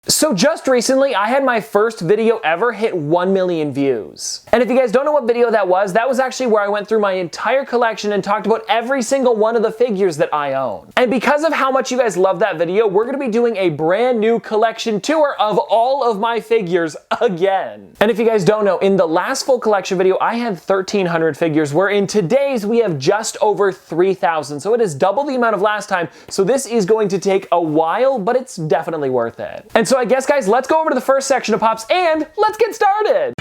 So just recently, I had my first video ever hit 1 million views. And if you guys don't know what video that was actually where I went through my entire collection and talked about every single one of the figures that I own. And because of how much you guys love that video, we're gonna be doing a brand new collection tour of all of my figures again. And if you guys don't know, in the last full collection video, I had 1,300 figures, where in today's we have just over 3,000. So it is double the amount of last time. So this is going to take a while, but it's definitely worth it. And so I guess, guys, let's go over to the first section of Pops and let's get started.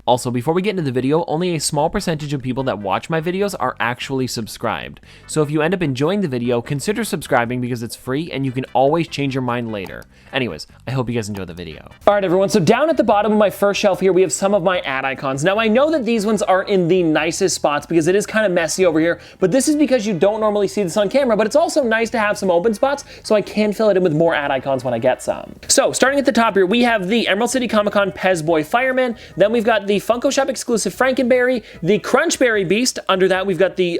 Also, before we get into the video, only a small percentage of people that watch my videos are actually subscribed. So if you end up enjoying the video, consider subscribing because it's free and you can always change your mind later. Anyways, I hope you guys enjoy the video. All right, everyone, so down at the bottom of my first shelf here, we have some of my ad icons. Now, I know that these ones aren't in the nicest spots because it is kind of messy over here, but this is because you don't normally see this on camera, but it's also nice to have some open spots so I can fill it in with more ad icons when I get some. So starting at the top here, we have the Emerald City Comic Con Pez Boy Fireman. Then we've got the Funko Shop exclusive Frankenberry, the Crunchberry Beast. Under that, we've got the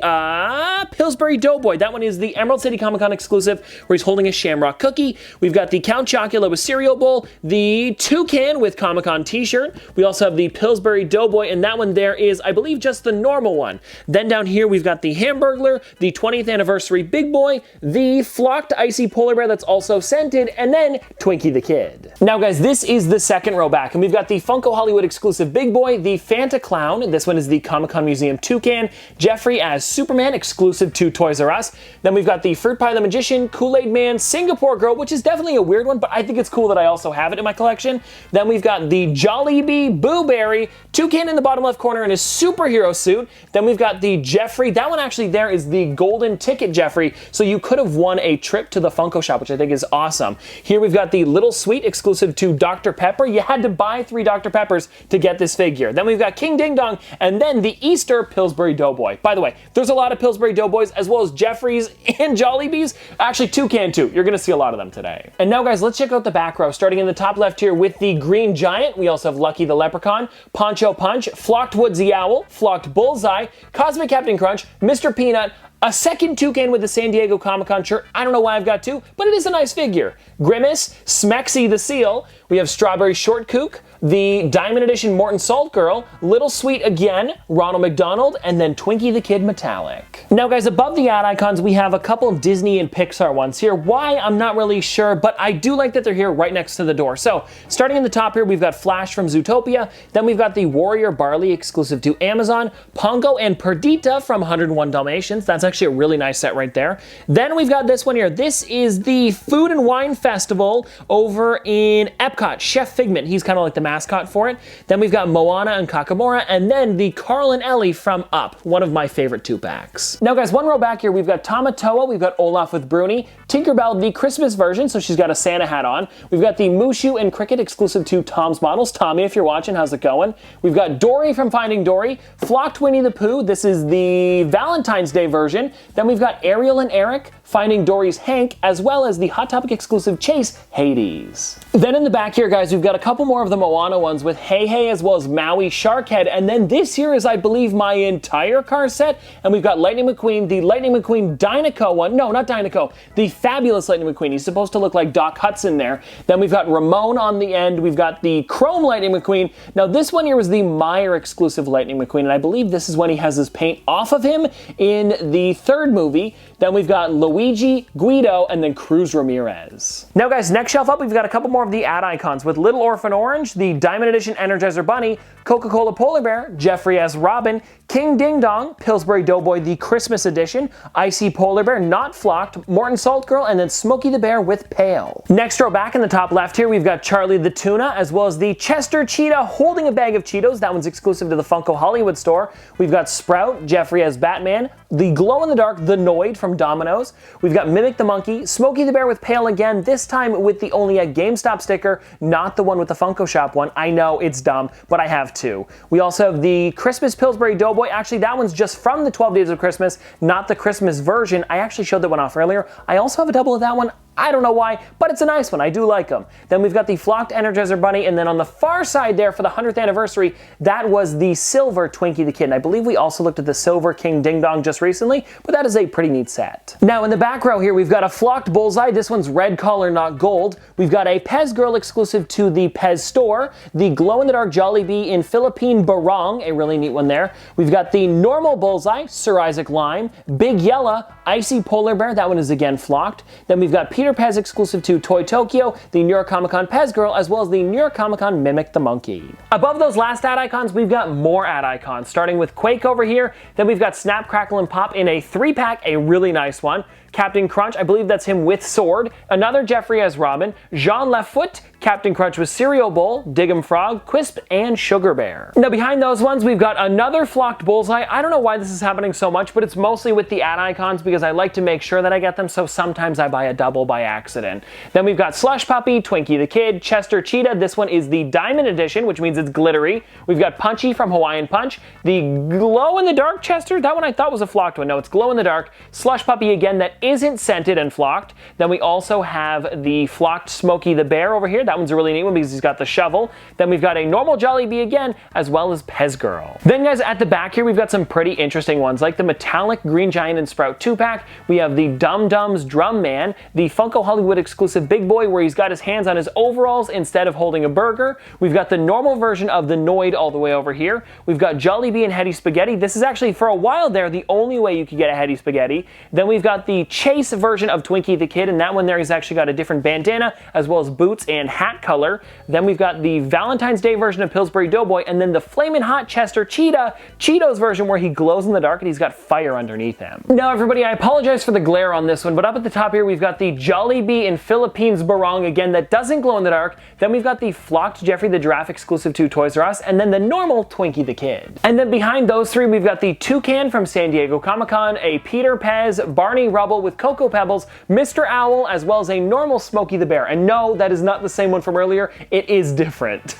Pillsbury Doughboy. That one is the Emerald City Comic Con exclusive, where he's holding a shamrock cookie. We've got the Count Chocula with cereal bowl, the Toucan with Comic Con t-shirt. We also have the Pillsbury Doughboy, and that one there is, I believe, just the normal one. Then down here, we've got the Hamburglar, the 20th Anniversary Big Boy, the Flocked Icy Polar Bear that's also scented, and then Twinkie the Kid. Now, guys, this is the second row back, and we've got the Funko Hollywood exclusive Big Boy, the Fanta Clown. This one is the Comic-Con Museum Toucan. Jeffrey as Superman, exclusive to Toys R Us. Then we've got the Fruit Pie the Magician, Kool-Aid Man, Singapore Girl, which is definitely a weird one, but I think it's cool that I also have it in my collection. Then we've got the Jollibee Boo Berry, Toucan in the bottom left corner in his superhero suit. Then we've got the Jeffrey. That one actually there is the golden ticket Jeffrey, so you could have won a trip to the Funko Shop, which I think is awesome. Here we've got the Little Sweet, exclusive to Dr. Pepper. You had to buy 3 Dr. Peppers to get this figure. Then we've got King Ding Dong, and then the Easter Pillsbury Doughboy. By the way, there's a lot of Pillsbury Doughboys as well as Jeffreys and Jollibees. Actually, Toucan too. You're gonna see a lot of them today. And now, guys, let's check out the back row. Starting in the top left here with the Green Giant, we also have Lucky the Leprechaun, Poncho Punch, Flocked Woodsy Owl, Flocked Bullseye, Cosmic Captain Crunch, Mr. Peanut, a second Toucan with the San Diego Comic-Con shirt. I don't know why I've got 2, but it is a nice figure. Grimace, Smexy the Seal, we have Strawberry Short Kook, the Diamond Edition Morton Salt Girl, Little Sweet again, Ronald McDonald, and then Twinkie the Kid Metallic. Now, guys, above the ad icons, we have a couple of Disney and Pixar ones here. Why? I'm not really sure, but I do like that they're here right next to the door. So, starting in the top here, we've got Flash from Zootopia, then we've got the Warrior Barley exclusive to Amazon, Pongo and Perdita from 101 Dalmatians. That's actually a really nice set right there. Then we've got this one here. This is the Food and Wine Festival over in Epcot. Chef Figment, he's kind of like the mascot for it. Then we've got Moana and Kakamora, and then the Carl and Ellie from Up, one of my favorite 2-packs. Now, guys, one row back here, we've got Tamatoa, we've got Olaf with Bruni, Tinkerbell, the Christmas version, so she's got a Santa hat on. We've got the Mushu and Cricket exclusive to Tom's Models. Tommy, if you're watching, how's it going? We've got Dory from Finding Dory, Flocked Winnie the Pooh, this is the Valentine's Day version. Then we've got Ariel and Eric, Finding Dory's Hank, as well as the Hot Topic exclusive Chase, Hades. Then in the back here, guys, we've got a couple more of the Moana ones with Hey Hey as well as Maui Sharkhead, and then this here is, I believe, my entire car set, and we've got Lightning McQueen, the Lightning McQueen Dinoco one. No, not Dinoco, the Fabulous Lightning McQueen. He's supposed to look like Doc Hudson there. Then we've got Ramon on the end. We've got the Chrome Lightning McQueen. Now, this one here was the Meyer exclusive Lightning McQueen, and I believe this is when he has his paint off of him in the 3rd movie. Then we've got Luigi, Guido, and then Cruz Ramirez. Now, guys, next shelf up, we've got a couple more of the ad icons with Little Orphan Orange, the Diamond Edition Energizer Bunny, Coca-Cola Polar Bear, Jeffrey as Robin, King Ding Dong, Pillsbury Doughboy, the Christmas edition, Icy Polar Bear, not Flocked, Morton Salt Girl, and then Smokey the Bear with Pale. Next row back in the top left here, we've got Charlie the Tuna, as well as the Chester Cheetah holding a bag of Cheetos. That one's exclusive to the Funko Hollywood store. We've got Sprout, Jeffrey as Batman, the glow-in-the-dark The Noid from Domino's. We've got Mimic the Monkey, Smokey the Bear with Pale again, this time with the only a GameStop sticker, not the one with the Funko Shop one. I know, it's dumb, but I have 2. We also have the Christmas Pillsbury Doughboy. Actually, that one's just from the 12 Days of Christmas, not the Christmas version. I actually showed that one off earlier. I also have a double of that one. I don't know why, but it's a nice one. I do like them. Then we've got the flocked Energizer Bunny, and then on the far side there for the 100th anniversary, that was the silver Twinkie the Kid. And I believe we also looked at the silver King Ding Dong just recently, but that is a pretty neat set. Now in the back row here, we've got a flocked Bullseye. This one's red color, not gold. We've got a Pez Girl exclusive to the Pez store, the glow-in-the-dark Jollibee in Philippine Barong, a really neat one there. We've got the normal Bullseye, Sir Isaac Lime, Big Yella, Icy Polar Bear, that one is again flocked. Then we've got Peter Pez exclusive to Toy Tokyo, the New York Comic Con Pez Girl, as well as the New York Comic Con Mimic the Monkey. Above those last ad icons, we've got more ad icons, starting with Quake over here. Then we've got Snap, Crackle, and Pop in a 3-pack, a really nice one. Captain Crunch, I believe that's him with sword. Another Jeffrey as Robin. Jean Lafoot, Captain Crunch with Cereal Bowl, Diggum Frog, Quisp, and Sugar Bear. Now behind those ones, we've got another flocked Bullseye. I don't know why this is happening so much, but it's mostly with the ad icons because I like to make sure that I get them, so sometimes I buy a double by accident. Then we've got Slush Puppy, Twinkie the Kid, Chester Cheetah. This one is the Diamond Edition, which means it's glittery. We've got Punchy from Hawaiian Punch. The glow-in-the-dark Chester, that one I thought was a flocked one. No, it's glow-in-the-dark. Slush Puppy again, that isn't scented and flocked. Then we also have the flocked Smokey the Bear over here. That one's a really neat one because he's got the shovel. Then we've got a normal Jollibee again, as well as Pez Girl. Then guys, at the back here, we've got some pretty interesting ones, like the metallic Green Giant and Sprout 2-pack. We have the Dum Dums Drum Man, the Funko Hollywood exclusive Big Boy, where he's got his hands on his overalls instead of holding a burger. We've got the normal version of the Noid all the way over here. We've got Jollibee and Hetty Spaghetti. This is actually, for a while there, the only way you could get a Hetty Spaghetti. Then we've got the Chase version of Twinkie the Kid, and that one there he's actually got a different bandana as well as boots and hat color. Then we've got the Valentine's Day version of Pillsbury Doughboy, and then the Flamin' Hot Chester Cheetah, Cheetos version, where he glows in the dark and he's got fire underneath him. Now everybody, I apologize for the glare on this one, but up at the top here we've got the Jollibee in Philippines Barong again that doesn't glow in the dark. Then we've got the flocked Jeffrey the Giraffe exclusive to Toys R Us, and then the normal Twinkie the Kid. And then behind those three we've got the Toucan from San Diego Comic Con, a Peter Pez, Barney Rubble with Cocoa Pebbles, Mr. Owl, as well as a normal Smokey the Bear. And no, that is not the same one from earlier. It is different.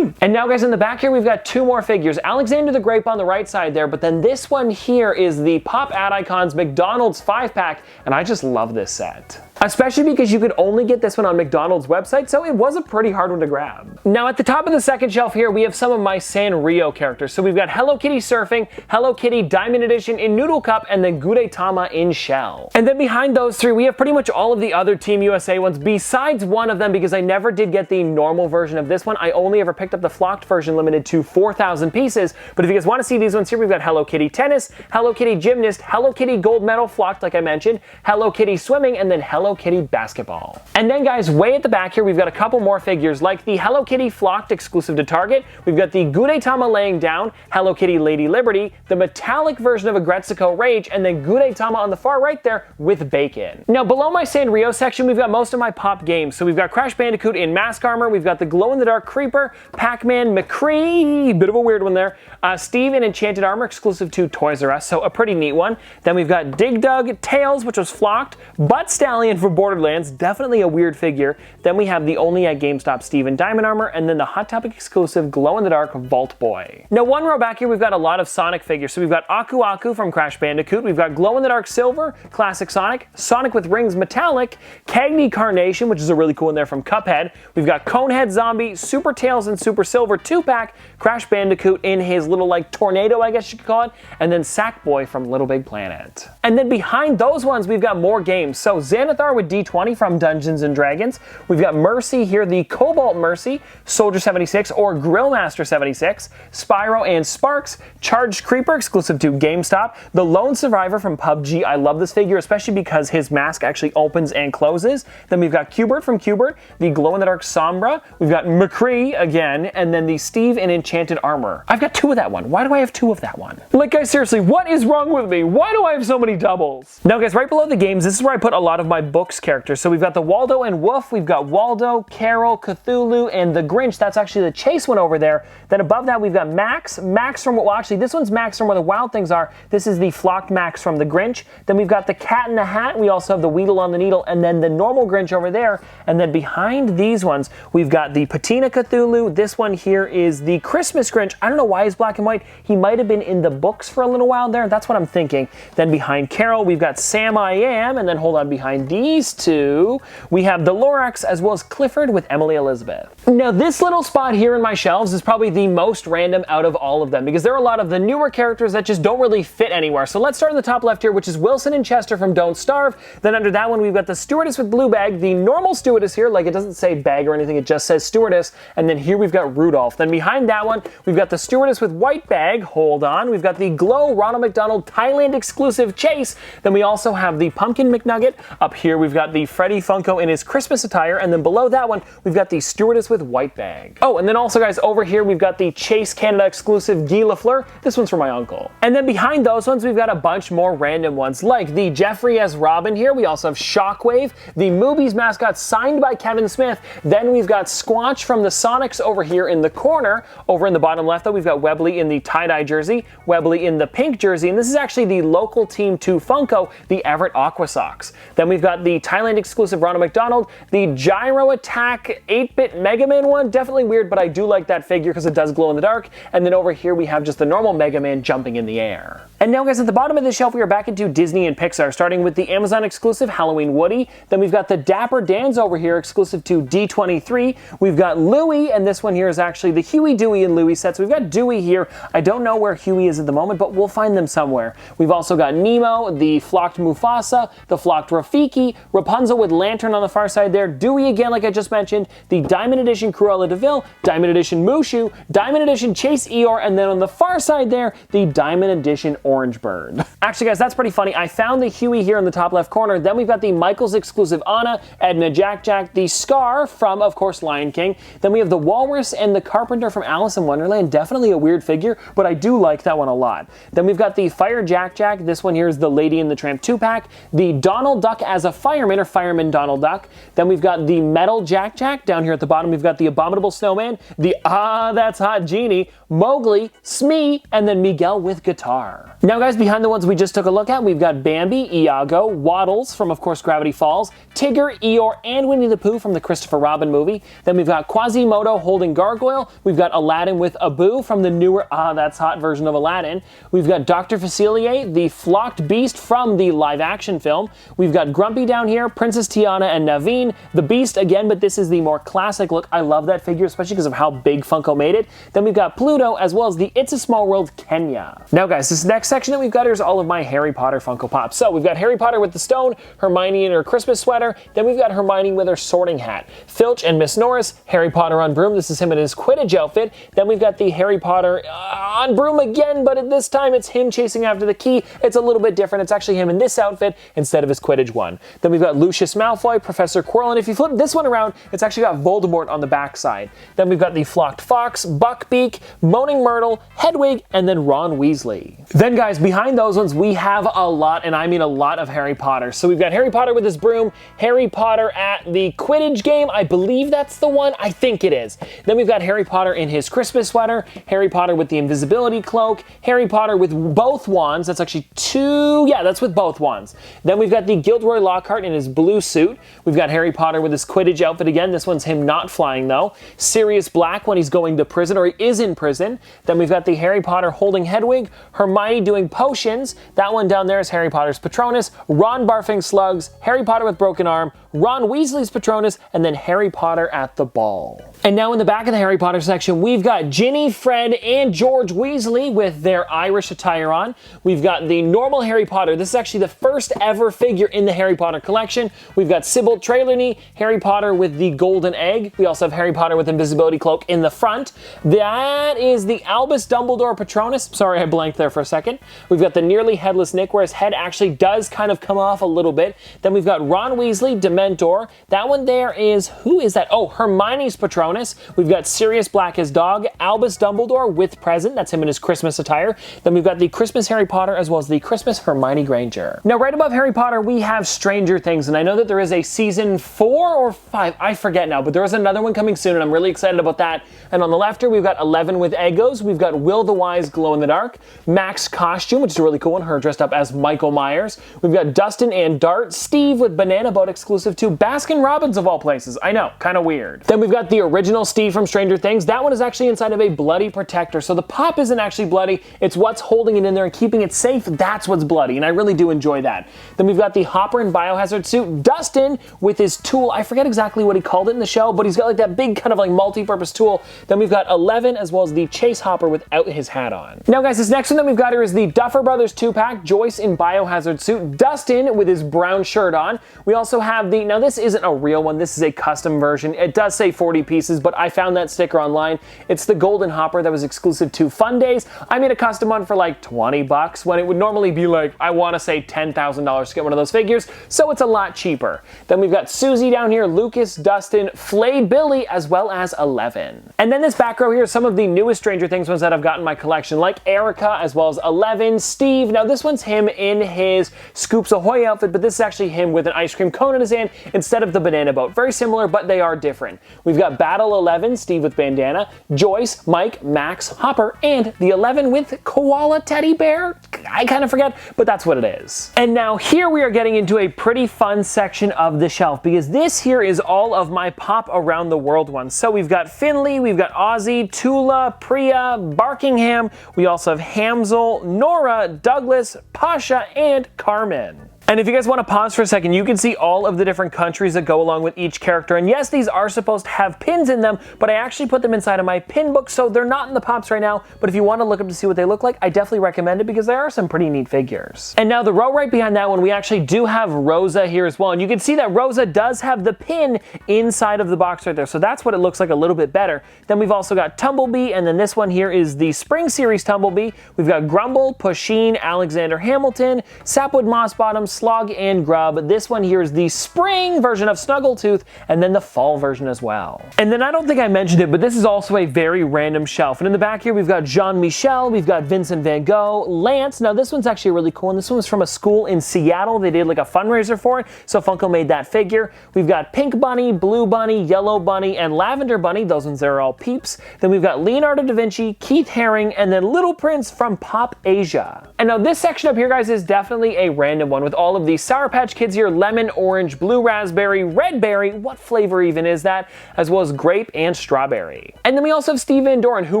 And now guys, in the back here we've got two more figures. Alexander the Grape on the right side there, but then this one here is the Pop Ad Icons McDonald's 5-pack, and I just love this set. Especially because you could only get this one on McDonald's website, so it was a pretty hard one to grab. Now at the top of the second shelf here, we have some of my Sanrio characters. So we've got Hello Kitty Surfing, Hello Kitty Diamond Edition in Noodle Cup, and then Gudetama in Shell. And then behind those three, we have pretty much all of the other Team USA ones, besides one of them, because I never did get the normal version of this one. I only ever picked up the flocked version limited to 4,000 pieces. But if you guys want to see these ones here, we've got Hello Kitty Tennis, Hello Kitty Gymnast, Hello Kitty Gold Medal flocked like I mentioned, Hello Kitty Swimming, and then Hello Kitty Basketball. And then guys, way at the back here, we've got a couple more figures like the Hello Kitty flocked exclusive to Target. We've got the Gudetama laying down, Hello Kitty Lady Liberty, the metallic version of Aggretsuko Rage, and then Gudetama on the far right there with bacon. Now below my Sanrio section, we've got most of my Pop games. So we've got Crash Bandicoot in Mask Armor, we've got the glow-in-the-dark Creeper, Pac-Man, McCree, bit of a weird one there, Steve in Enchanted Armor exclusive to Toys R Us, so a pretty neat one. Then we've got Dig Dug, Tails, which was flocked, Butt Stallion from Borderlands, definitely a weird figure. Then we have the only at GameStop Steve in Diamond Armor, and then the Hot Topic exclusive glow-in-the-dark Vault Boy. Now one row back here, we've got a lot of Sonic figures. So we've got Aku Aku from Crash Bandicoot, we've got glow-in-the-dark Silver, Classic Sonic, Sonic with Rings Metallic, Cagney Carnation, which is a really cool one there from Cuphead. We've got Conehead Zombie, Super Tails and Super Silver 2-pack, Crash Bandicoot in his little like tornado, I guess you could call it, and then Sackboy from Little Big Planet. And then behind those ones, we've got more games. So Xanathar with D20 from Dungeons & Dragons. We've got Mercy here, the Cobalt Mercy, Soldier 76 or Grillmaster 76, Spyro and Sparks, Charged Creeper exclusive to GameStop, the Lone Survivor from PUBG. I love this figure, especially because his mask actually opens and closes. Then we've got Q*bert from Q*bert, the glow-in-the-dark Sombra, we've got McCree again, and then the Steve in Enchanted Armor. I've got two of that one. Why do I have two of that one? Like guys, seriously, what is wrong with me? Why do I have so many doubles? Now guys, right below the games, this is where I put a lot of my books characters. So we've got the Waldo and Woof, we've got Waldo, Carol, Cthulhu, and the Grinch. That's actually the Chase one over there. Then above that, we've got Max from, well actually this one's Max from Where the Wild Things Are. This is the flocked Max from the Grinch. Then we've got the Cat in the Hat. We also have the Weedle on the Needle, and then the normal Grinch over there. And then behind these ones, we've got the Patina Cthulhu. This one here is the Christmas Grinch. I don't know why he's black and white. He might have been in the books for a little while there. That's what I'm thinking. Then behind Carol, we've got Sam I Am, and then hold on, behind these these two, we have the Lorax as well as Clifford with Emily Elizabeth. Now this little spot here in my shelves is probably the most random out of all of them because there are a lot of the newer characters that just don't really fit anywhere. So let's start in the top left here, which is Wilson and Chester from Don't Starve. Then under that one, we've got the Stewardess with Blue Bag, the normal Stewardess here, like it doesn't say bag or anything, it just says Stewardess. And then here we've got Rudolph. Then behind that one, we've got the Stewardess with White Bag, hold on. We've got the Glow Ronald McDonald Thailand exclusive Chase. Then we also have the Pumpkin McNugget. Up here, we've got the Freddy Funko in his Christmas attire. And then below that one, we've got the Stewardess with White Bag. Oh, and then also guys, over here, we've got the Chase Canada exclusive Guy Lafleur. This one's for my uncle. And then behind those ones, we've got a bunch more random ones, like the Jeffrey as Robin here. We also have Shockwave, the Moobies mascot signed by Kevin Smith. Then we've got Squatch from the Sonics over here in the corner. Over in the bottom left, though, we've got Webley in the tie-dye jersey, Webley in the pink jersey, and this is actually the local Team 2 Funko, the Everett Aqua Sox. Then we've got the Thailand exclusive Ronald McDonald, the Gyro Attack 8-bit Mega Man one. Definitely weird, but I do like that figure because it does glow in the dark. And then over here, we have just the normal Mega Man jumping in the air. And now, guys, at the bottom of this shelf, we are back into Disney and Pixar, starting with the Amazon exclusive Halloween Woody. Then we've got the Dapper Dans over here, exclusive to D23. We've got Louie, and this one here is actually the Huey, Dewey, and Louie set. So we've got Dewey here. I don't know where Huey is at the moment, but we'll find them somewhere. We've also got Nemo, the Flocked Mufasa, the Flocked Rafiki, Rapunzel with Lantern on the far side there, Dewey again, like I just mentioned, the Diamond Edition Cruella de Vil, Diamond Edition Mushu, Diamond Edition Chase Eeyore, and then on the far side there, the Diamond Edition Orange Bird. Actually, guys, that's pretty funny. I found the Huey here in the top left corner. Then we've got the Michaels exclusive Anna, Edna Jack Jack, the Scar from, of course, Lion King. Then we have the Walrus and the Carpenter from Alice in Wonderland. Definitely a weird figure, but I do like that one a lot. Then we've got the Fire Jack Jack. This one here is the Lady in the Tramp 2-pack. The Donald Duck as a fireman, or Fireman Donald Duck. Then we've got the Metal Jack Jack. Down here at the bottom, we've got the Abominable Snowman, the That's Hot Genie, Mowgli, Smee, and then Miguel with guitar. Now, guys, behind the ones we just took a look at, we've got Bambi, Iago, Waddles from, of course, Gravity Falls, Tigger, Eeyore, and Winnie the Pooh from the Christopher Robin movie. Then we've got Quasimodo holding Gargoyle. We've got Aladdin with Abu from the newer That's Hot version of Aladdin. We've got Dr. Facilier, the Flocked Beast from the live-action film. We've got Grumpy down here, Princess Tiana and Naveen, the Beast again, but this is the more classic look. I love that figure, especially because of how big Funko made it. Then we've got Pluto, as well as the It's a Small World Kenya. Now, guys, this next section that we've got here is all of my Harry Potter Funko Pops. So we've got Harry Potter with the stone, Hermione in her Christmas sweater, then we've got Hermione with her sorting hat, Filch and Miss Norris, Harry Potter on broom. This is him in his Quidditch outfit. Then we've got the Harry Potter on broom again, but at this time it's him chasing after the key. It's a little bit different. It's actually him in this outfit instead of his Quidditch one. Then we've got Lucius Malfoy, Professor Quirrell, and if you flip this one around, it's actually got Voldemort on the back side. Then we've got the Flocked Fox, Buckbeak, Moaning Myrtle, Hedwig, and then Ron Weasley. Then, guys, behind those ones, we have a lot, and I mean a lot of Harry Potter. So we've got Harry Potter with his broom, Harry Potter at the Quidditch game. I believe that's the one. I think it is. Then we've got Harry Potter in his Christmas sweater, Harry Potter with the invisibility cloak, Harry Potter with both wands. That's actually two. Yeah, that's with both wands. Then we've got the Gilderoy Lockhart in his blue suit. We've got Harry Potter with his Quidditch outfit again. This one's him not flying, though. Sirius Black when he's going to prison, or he is in prison. Then we've got the Harry Potter holding Hedwig, Hermione doing potions. That one down there is Harry Potter's Patronus, Ron barfing slugs, Harry Potter with broken arm, Ron Weasley's Patronus, and then Harry Potter at the ball. And now in the back of the Harry Potter section, we've got Ginny, Fred, and George Weasley with their Irish attire on. We've got the normal Harry Potter. This is actually the first ever figure in the Harry Potter collection. We've got Sybil Trelawney, Harry Potter with the golden egg. We also have Harry Potter with invisibility cloak in the front. That is the Albus Dumbledore Patronus. Sorry, I blanked there for a second. We've got the nearly headless Nick, where his head actually does kind of come off a little bit. Then we've got Ron Weasley, Dementor. That one there is, who is that? Oh, Hermione's Patronus. We've got Sirius Black, his dog, Albus Dumbledore with present. That's him in his Christmas attire. Then we've got the Christmas Harry Potter as well as the Christmas Hermione Granger. Now, right above Harry Potter, we have Stranger Things, and I know that there is a season 4 or 5, I forget now, but there is another one coming soon, and I'm really excited about that. And on the left here, we've got 11 with Eggos. We've got Will the Wise glow in the dark, Max costume, which is a really cool one, her dressed up as Michael Myers. We've got Dustin and Dart, Steve with Banana Boat exclusive to Baskin Robbins of all places. I know, kind of weird. Then we've got the original Steve from Stranger Things. That one is actually inside of a bloody protector, so the pop isn't actually bloody. It's what's holding it in there and keeping it safe. That's what's bloody, and I really do enjoy that. Then we've got the Hopper and Biohazard Biohazard suit, Dustin with his tool. I forget exactly what he called it in the show, but he's got like that big kind of like multi-purpose tool. Then we've got 11 as well as the Chase Hopper without his hat on. Now guys, this next one that we've got here is the Duffer Brothers 2-pack, Joyce in Biohazard suit, Dustin with his brown shirt on. We also have the, now this isn't a real one, this is a custom version. It does say 40 pieces, but I found that sticker online. It's the Golden Hopper that was exclusive to Fun Days. I made a custom one for like 20 bucks when it would normally be like, I want to say $10,000 to get one of those figures, so it's a lot cheaper. Then we've got Susie down here, Lucas, Dustin, Flayed Billy, as well as 11. And then this back row here is some of the newest Stranger Things ones that I've got in my collection, like Erica, as well as 11, Steve. Now this one's him in his Scoops Ahoy outfit, but this is actually him with an ice cream cone in his hand instead of the banana boat. Very similar, but they are different. We've got Battle 11, Steve with bandana, Joyce, Mike, Max, Hopper, and the 11 with koala teddy bear. I kind of forget, but that's what it is. And now here we are getting into a pretty fun section of the shelf, because this here is all of my Pop Around the World ones. So we've got Finley, we've got Ozzy, Tula, Priya, Barkingham. We also have Hamzel, Nora, Douglas, Pasha, and Carmen. And if you guys want to pause for a second, you can see all of the different countries that go along with each character. And yes, these are supposed to have pins in them, but I actually put them inside of my pin book, so they're not in the Pops right now. But if you want to look up to see what they look like, I definitely recommend it because there are some pretty neat figures. And now the row right behind that one, we actually do have Rosa here as well. And you can see that Rosa does have the pin inside of the box right there. So that's what it looks like a little bit better. Then we've also got Tumblebee, and then this one here is the Spring Series Tumblebee. We've got Grumble, Pusheen, Alexander Hamilton, Sapwood Mossbottom, Slog, and Grub. This one here is the spring version of Snuggletooth, and then the fall version as well. And then I don't think I mentioned it, but this is also a very random shelf. And in the back here, we've got Jean-Michel, we've got Vincent Van Gogh, Lance. Now this one's actually really cool, and this one was from a school in Seattle. They did like a fundraiser for it, so Funko made that figure. We've got Pink Bunny, Blue Bunny, Yellow Bunny, and Lavender Bunny. Those ones there are all peeps. Then we've got Leonardo da Vinci, Keith Haring, and then Little Prince from Pop Asia. And now this section up here, guys, is definitely a random one with all of these Sour Patch Kids here, lemon, orange, blue raspberry, red berry, what flavor even is that, as well as grape and strawberry. And then we also have Steve Van Doren, who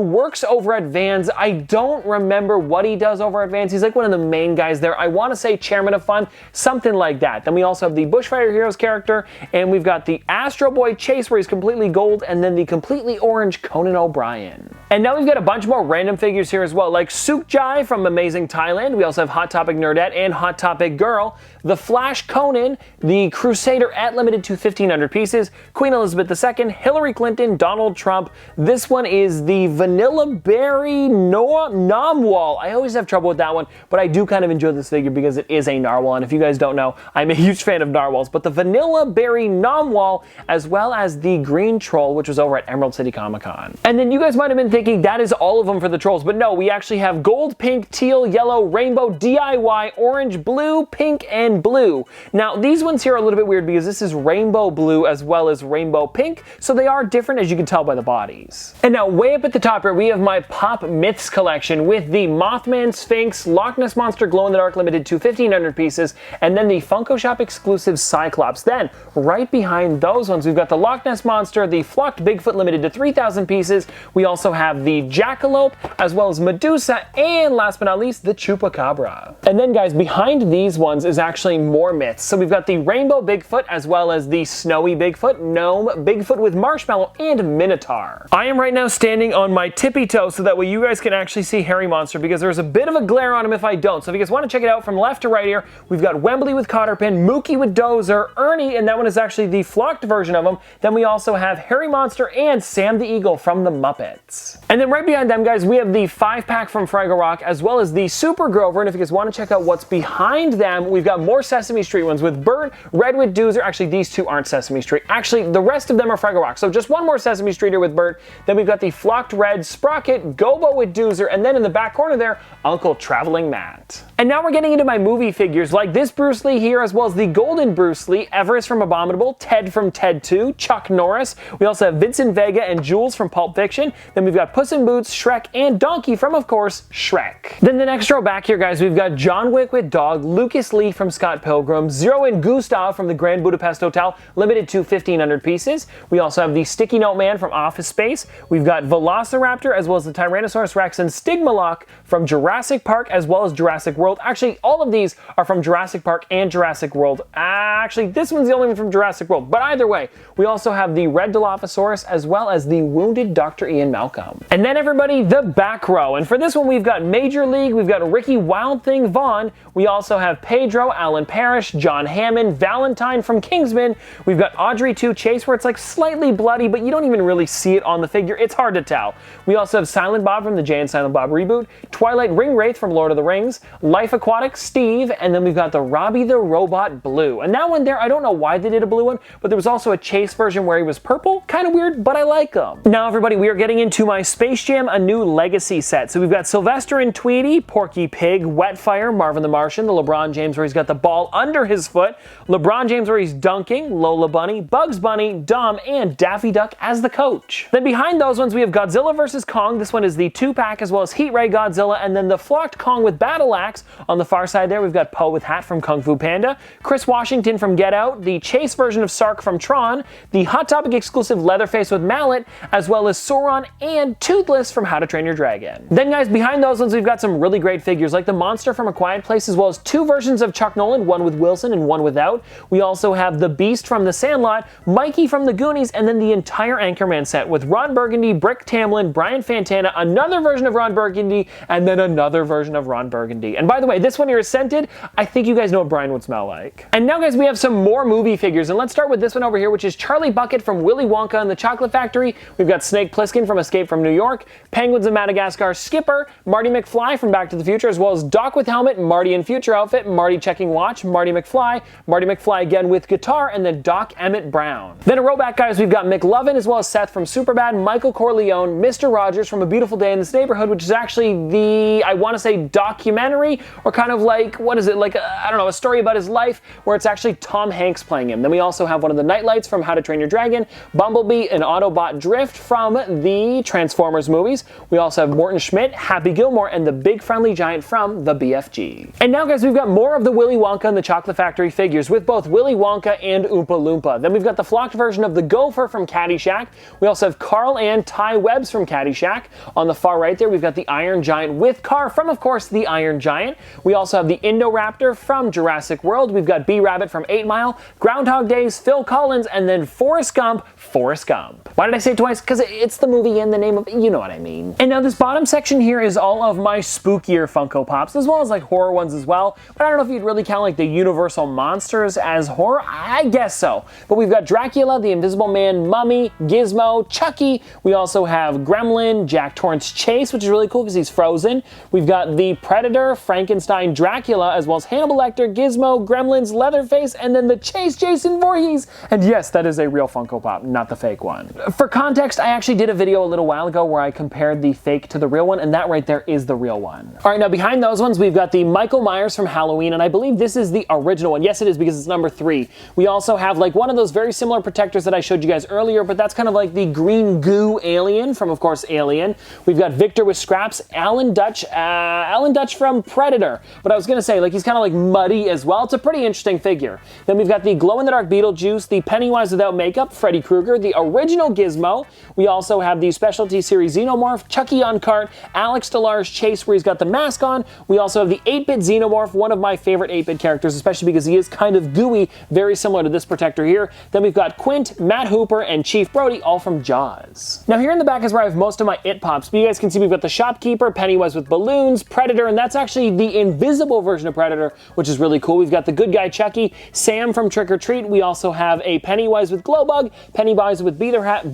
works over at Vans. I don't remember what he does over at Vans. He's like one of the main guys there. I want to say chairman of fun, something like that. Then we also have the Bushfire Heroes character, and we've got the Astro Boy Chase, where he's completely gold, and then the completely orange Conan O'Brien. And now we've got a bunch more random figures here as well, like Sukjai from Amazing Thailand. We also have Hot Topic Nerdette and Hot Topic Girl, the Flash Conan, the Crusader at limited to 1,500 pieces, Queen Elizabeth II, Hillary Clinton, Donald Trump. This one is the Vanilla Berry Narwhal. I always have trouble with that one, but I do kind of enjoy this figure because it is a narwhal. And if you guys don't know, I'm a huge fan of narwhals. But the Vanilla Berry Narwhal, as well as the Green Troll, which was over at Emerald City Comic Con. And then you guys might have been thinking that is all of them for the trolls, but no, we actually have gold, pink, teal, yellow, rainbow, DIY, orange, blue, pink, and blue. Now these ones here are a little bit weird because this is rainbow blue as well as rainbow pink, so they are different, as you can tell by the bodies. And now way up at the top here, we have my Pop Myths collection with the Mothman, Sphinx, Loch Ness Monster Glow in the Dark limited to 1,500 pieces, and then the Funko Shop exclusive Cyclops. Then right behind those ones, we've got the Loch Ness Monster, the Flocked Bigfoot limited to 3,000 pieces. We also have the Jackalope, as well as Medusa, and last but not least, the Chupacabra. And then guys, behind these ones is actually more myths. So we've got the Rainbow Bigfoot, as well as the Snowy Bigfoot, Gnome, Bigfoot with Marshmallow, and Minotaur. I am right now standing on my tippy toe so that way you guys can actually see Harry Monster, because there's a bit of a glare on him if I don't. So if you guys want to check it out from left to right here, we've got Wembley with Cotterpin, Mookie with Dozer, Ernie, and that one is actually the flocked version of him. Then we also have Harry Monster and Sam the Eagle from the Muppets. And then right behind them, guys, we have the 5-pack from Fraggle Rock, as well as the Super Grover. And if you guys want to check out what's behind them, we've got more Sesame Street ones with Bert, Red with Doozer. Actually, these two aren't Sesame Street. Actually, the rest of them are Fraggle Rock. So just one more Sesame Street here with Bert. Then we've got the Flocked Red, Sprocket, Gobo with Doozer, and then in the back corner there, Uncle Traveling Matt. And now we're getting into my movie figures, like this Bruce Lee here, as well as the Golden Bruce Lee, Everest from Abominable, Ted from Ted 2, Chuck Norris. We also have Vincent Vega and Jules from Pulp Fiction. Then we've got Puss in Boots, Shrek, and Donkey from, of course, Shrek. Then the next row back here, guys, we've got John Wick with Dog, Lucas Lee from Scott Pilgrim, Zero and Gustav from the Grand Budapest Hotel, limited to 1,500 pieces. We also have the Sticky Note Man from Office Space. We've got Velociraptor, as well as the Tyrannosaurus Rex and Stigmalock from Jurassic Park, as well as Jurassic World. World. Actually, all of these are from Jurassic Park and Jurassic World. Actually, this one's the only one from Jurassic World. But either way, we also have the Red Dilophosaurus as well as the wounded Dr. Ian Malcolm. And then everybody, the back row. And for this one, we've got Major League, we've got Ricky Wild Thing Vaughn, we also have Pedro, Alan Parrish, John Hammond, Valentine from Kingsman, we've got Audrey 2 Chase, where it's like slightly bloody, but you don't even really see it on the figure. It's hard to tell. We also have Silent Bob from the Jay and Silent Bob reboot, Twilight Ringwraith from Lord of the Rings, Life Aquatic Steve, and then we've got the Robbie the Robot Blue. And that one there, I don't know why they did a blue one, but there was also a Chase version where he was purple. Kind of weird, but I like them. Now everybody, we are getting into my Space Jam A New Legacy set. So we've got Sylvester and Tweety, Porky Pig, Wetfire, Marvin the Martian, the LeBron James where he's got the ball under his foot, LeBron James where he's dunking, Lola Bunny, Bugs Bunny, Dom, and Daffy Duck as the coach. Then behind those ones we have Godzilla vs. Kong. This one is the 2-pack as well as Heat Ray Godzilla, and then the flocked Kong with Battle Axe. On the far side there we've got Poe with hat from Kung Fu Panda, Chris Washington from Get Out, the Chase version of Sark from Tron, the Hot Topic exclusive Leatherface with Mallet, as well as Sauron and Toothless from How to Train Your Dragon. Then guys, behind those ones we've got some really great figures like the Monster from A Quiet Place, as well as 2 versions of Chuck Nolan, one with Wilson and one without. We also have the Beast from The Sandlot, Mikey from The Goonies, and then the entire Anchorman set with Ron Burgundy, Brick Tamlin, Brian Fantana, another version of Ron Burgundy, and then another version of Ron Burgundy. And by the way, this one here is scented. I think you guys know what Brian would smell like. And now guys, we have some more movie figures, and let's start with this one over here, which is Charlie Bucket from Willy Wonka and the Chocolate Factory. We've got Snake Plissken from Escape from New York, Penguins of Madagascar, Skipper, Marty McFly from Back to the Future, as well as Doc with helmet, Marty in future outfit, Marty checking watch, Marty McFly again with guitar, and then Doc Emmett Brown. Then a row back, guys, we've got McLovin as well as Seth from Superbad, Michael Corleone, Mr. Rogers from A Beautiful Day in This Neighborhood, which is actually the, I want to say, documentary, or kind of like, what is it, like, I don't know, a story about his life, where it's actually Tom Hanks playing him. Then we also have one of the Nightlights from How to Train Your Dragon, Bumblebee and Autobot Drift from the Transformers movies. We also have Morton Schmidt, Happy Gilmore, and the Big Friendly Giant from the BFG. And now guys, we've got more of the Willy Wonka and the Chocolate Factory figures with both Willy Wonka and Oompa Loompa. Then we've got the flocked version of the Gopher from Caddyshack. We also have Carl and Ty Webbs from Caddyshack. On the far right there, we've got the Iron Giant with Car from, of course, the Iron Giant. We also have the Indoraptor from Jurassic World. We've got B-Rabbit from 8 Mile, Groundhog Days, Phil Collins, and then Forrest Gump. Why did I say it twice? Because it's the movie and the name of, you know what I mean. And now this bottom section here is all of my spookier Funko Pops, as well as like horror ones as well. But I don't know if you'd really count like the Universal Monsters as horror. I guess so. But we've got Dracula, the Invisible Man, Mummy, Gizmo, Chucky. We also have Gremlin, Jack Torrance Chase, which is really cool because he's frozen. We've got the Predator, Frankenstein, Dracula, as well as Hannibal Lecter, Gizmo, Gremlins, Leatherface, and then the Chase Jason Voorhees. And yes, that is a real Funko Pop, not the fake one. For context, I actually did a video a little while ago where I compared the fake to the real one, and that right there is the real one. All right, now behind those ones, we've got the Michael Myers from Halloween, and I believe this is the original one. Yes, it is, because it's number 3. We also have like one of those very similar protectors that I showed you guys earlier, but that's kind of like the green goo alien from, of course, Alien. We've got Victor with Scraps, Alan Dutch from Predator. But I was gonna say, like, he's kind of like muddy as well. It's a pretty interesting figure. Then we've got the glow-in-the-dark Beetlejuice, the Pennywise without makeup, Freddy Krueger, the original Gizmo. We also have the Specialty Series Xenomorph, Chucky on cart, Alex Delarge Chase, where he's got the mask on. We also have the 8-bit Xenomorph, one of my favorite 8-bit characters, especially because he is kind of gooey, very similar to this protector here. Then we've got Quint, Matt Hooper, and Chief Brody, all from Jaws. Now here in the back is where I have most of my It Pops, but you guys can see we've got the Shopkeeper, Pennywise with balloons, Predator, and that's actually the invisible version of Predator, which is really cool. We've got the good guy Chucky, Sam from Trick or Treat. We also have a Pennywise with Glowbug, Pennywise with Beaver Hat,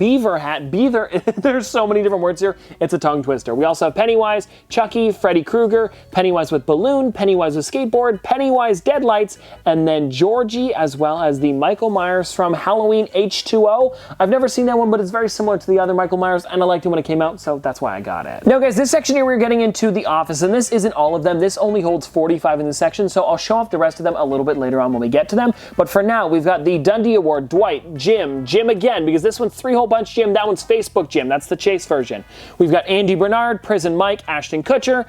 there's so many different words here, it's a tongue twister. We also have Pennywise, Chucky, Freddy Krueger, Pennywise with balloon, Pennywise with skateboard, Pennywise Deadlights, and then Georgie, as well as the Michael Myers from Halloween H2O. I've never seen that one, but it's very similar to the other Michael Myers, and I liked it when it came out, so that's why I got it. Now guys, this section here we're getting into the office, and this isn't all of them. This only holds 45 in this section, so I'll show off the rest of them a little bit later on when we get to them. But for now, we've got the Dundee Award, Dwight, Jim again, because this one's 3-hole bunch Jim, that one's Facebook Jim, that's the Chase version. We've got Andy Bernard, Prison Mike, Ashton Kutcher,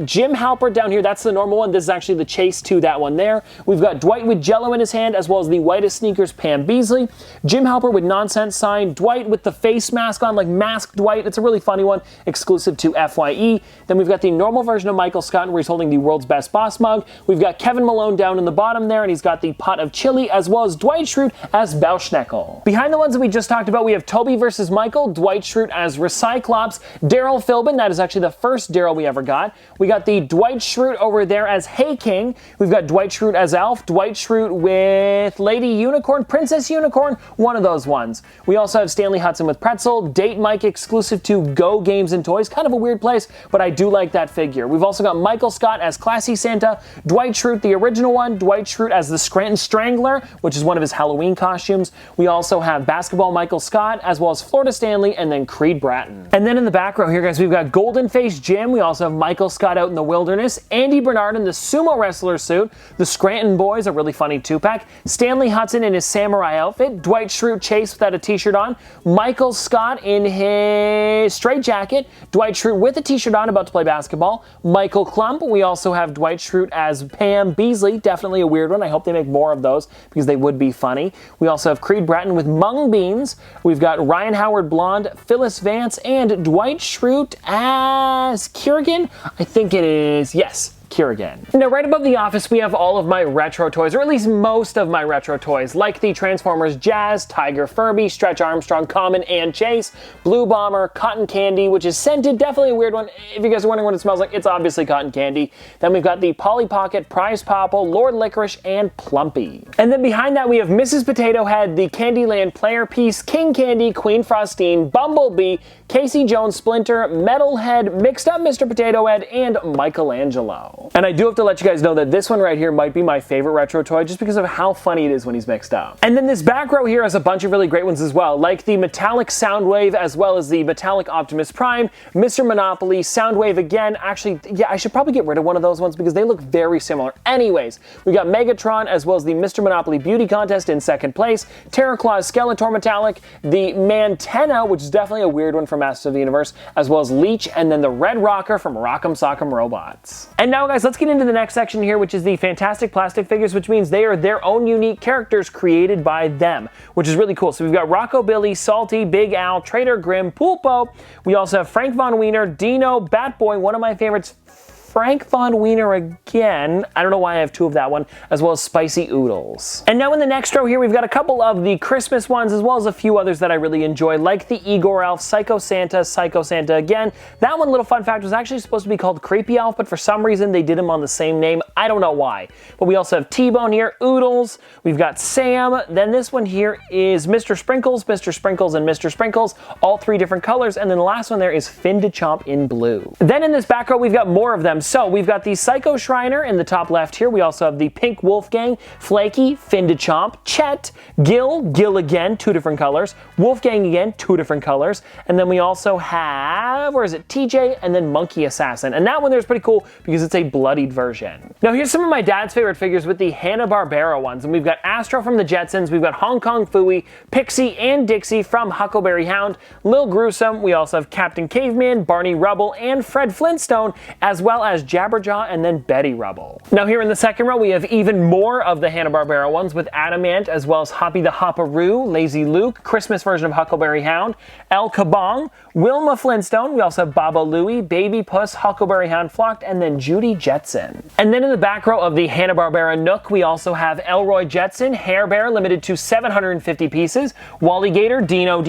Jim Halpert down here, that's the normal one. This is actually the Chase to that one there. We've got Dwight with Jello in his hand, as well as the whitest sneakers, Pam Beasley. Jim Halpert with Nonsense sign, Dwight with the face mask on, like Masked Dwight. It's a really funny one, exclusive to FYE. Then we've got the normal version of Michael Scott, where where he's holding the world's best boss mug. We've got Kevin Malone down in the bottom there, and he's got the pot of chili, as well as Dwight Schrute as Belschnickel. Behind the ones that we just talked about, we have Toby versus Michael, Dwight Schrute as Recyclops, Daryl Philbin, that is actually the first Daryl we ever got. We got the Dwight Schrute over there as Hey King. We've got Dwight Schrute as Alf, Dwight Schrute with Lady Unicorn, Princess Unicorn, one of those ones. We also have Stanley Hudson with Pretzel, Date Mike exclusive to Go Games and Toys, kind of a weird place, but I do like that figure. We've also got Michael Scott as Classy Santa, Dwight Schrute, the original one, Dwight Schrute as the Scranton Strangler, which is one of his Halloween costumes. We also have Basketball Michael Scott, as well as Florida Stanley, and then Creed Bratton. And then in the back row here, guys, we've got Golden Face Jim. We also have Michael Scott out in the wilderness, Andy Bernard in the sumo wrestler suit, the Scranton Boys, a really funny 2-pack, Stanley Hudson in his samurai outfit, Dwight Schrute Chase without a t-shirt on, Michael Scott in his straight jacket, Dwight Schrute with a t-shirt on about to play basketball, Michael Klump. We also have Dwight Schrute as Pam Beasley, definitely a weird one. I hope they make more of those because they would be funny. We also have Creed Bratton with mung beans. We've got Ryan Howard Blonde, Phyllis Vance, and Dwight Schrute as Kerrigan. I think it is, yes, Kerrigan. Now, right above the office, we have all of my retro toys, or at least most of my retro toys, like the Transformers Jazz, Tiger Furby, Stretch Armstrong, Common, and Chase, Blue Bomber, Cotton Candy, which is scented, definitely a weird one. If you guys are wondering what it smells like, it's obviously cotton candy. Then we've got the Polly Pocket, Prize Popple, Lord Licorice, and Plumpy. And then behind that, we have Mrs. Potato Head, the Candyland Player Piece, King Candy, Queen Frostine, Bumblebee, Casey Jones Splinter, Metalhead, Mixed Up Mr. Potato Head, and Michelangelo. And I do have to let you guys know that this one right here might be my favorite retro toy just because of how funny it is when he's mixed up. And then this back row here has a bunch of really great ones as well, like the Metallic Soundwave as well as the Metallic Optimus Prime, Mr. Monopoly, Soundwave again. Actually, yeah, I should probably get rid of one of those ones because they look very similar. Anyways, we got Megatron as well as the Mr. Monopoly Beauty Contest in second place, Terror Claws Skeletor Metallic, the Mantenna, which is definitely a weird one from Masters of the Universe, as well as Leech, and then the Red Rocker from Rock'em Sock'em Robots. And now, guys, let's get into the next section here, which is the Fantastic Plastic Figures, which means they are their own unique characters created by them, which is really cool. So we've got Rocco Billy, Salty, Big Al, Trader Grim, Pulpo. We also have Frank Von Wiener, Dino, Batboy, one of my favorites, Frank Von Wiener again. I don't know why I have two of that one, as well as Spicy Oodles. And now in the next row here, we've got a couple of the Christmas ones, as well as a few others that I really enjoy, like the Igor Elf, Psycho Santa again. That one, little fun fact, was actually supposed to be called Creepy Elf, but for some reason they did him on the same name. I don't know why. But we also have T-Bone here, Oodles. We've got Sam. Then this one here is Mr. Sprinkles, and Mr. Sprinkles, all three different colors. And then the last one there is Finn to Chomp in blue. Then in this back row, we've got more of them. So we've got the Psycho Shriner in the top left here. We also have the Pink Wolfgang, Flaky, Finn to Chomp, Chet, Gil again, two different colors, Wolfgang again, two different colors, and then we also have, where is it, TJ, and then Monkey Assassin. And that one there's pretty cool because it's a bloodied version. Now here's some of my dad's favorite figures with the Hanna-Barbera ones, and we've got Astro from the Jetsons, we've got Hong Kong Phooey, Pixie and Dixie from Huckleberry Hound, Lil Gruesome, we also have Captain Caveman, Barney Rubble, and Fred Flintstone, as well as Jabberjaw and then Betty Rubble. Now here in the second row, we have even more of the Hanna-Barbera ones with Adamant, as well as Hoppy the Hopperoo, Lazy Luke, Christmas version of Huckleberry Hound, El Kabong, Wilma Flintstone, we also have Baba Louie, Baby Puss, Huckleberry Hound Flocked, and then Judy Jetson. And then in the back row of the Hanna-Barbera Nook, we also have Elroy Jetson, Hair Bear, limited to 750 pieces, Wally Gator, Dino,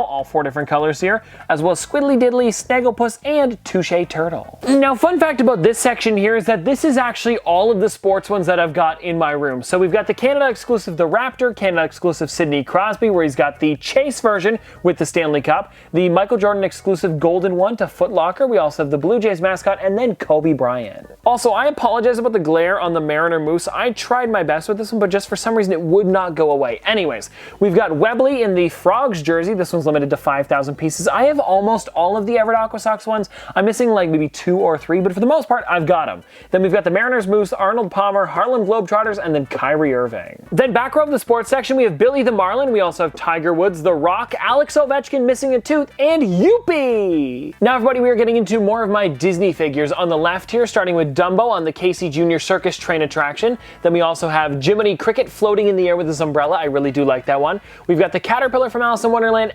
all four different colors here, as well as Squiddly Diddly, Snagglepuss, and Touche Turtle. Now, fun fact about this section here is that this is actually all of the sports ones that I've got in my room. So we've got the Canada exclusive The Raptor, Canada exclusive Sidney Crosby, where he's got the Chase version with the Stanley Cup, the Michael Jordan exclusive Golden one to Foot Locker, we also have the Blue Jays mascot, and then Kobe Bryant. Also, I apologize about the glare on the Mariner Moose. I tried my best with this one, but just for some reason it would not go away. Anyways, we've got Webley in the Frogs jersey. This one's limited to 5,000 pieces. I have almost all of the Everett Aqua Sox ones. I'm missing like maybe 2 or 3, but for the most part, I've got them. Then we've got the Mariners Moose, Arnold Palmer, Harlem Globetrotters, and then Kyrie Irving. Then back row of the sports section, we have Billy the Marlin. We also have Tiger Woods, The Rock, Alex Ovechkin missing a tooth, and Youppi! Now everybody, we are getting into more of my Disney figures. On the left here, starting with Dumbo on the Casey Jr. Circus Train attraction. Then we also have Jiminy Cricket floating in the air with his umbrella. I really do like that one. We've got the Caterpillar from Alice in Wonderland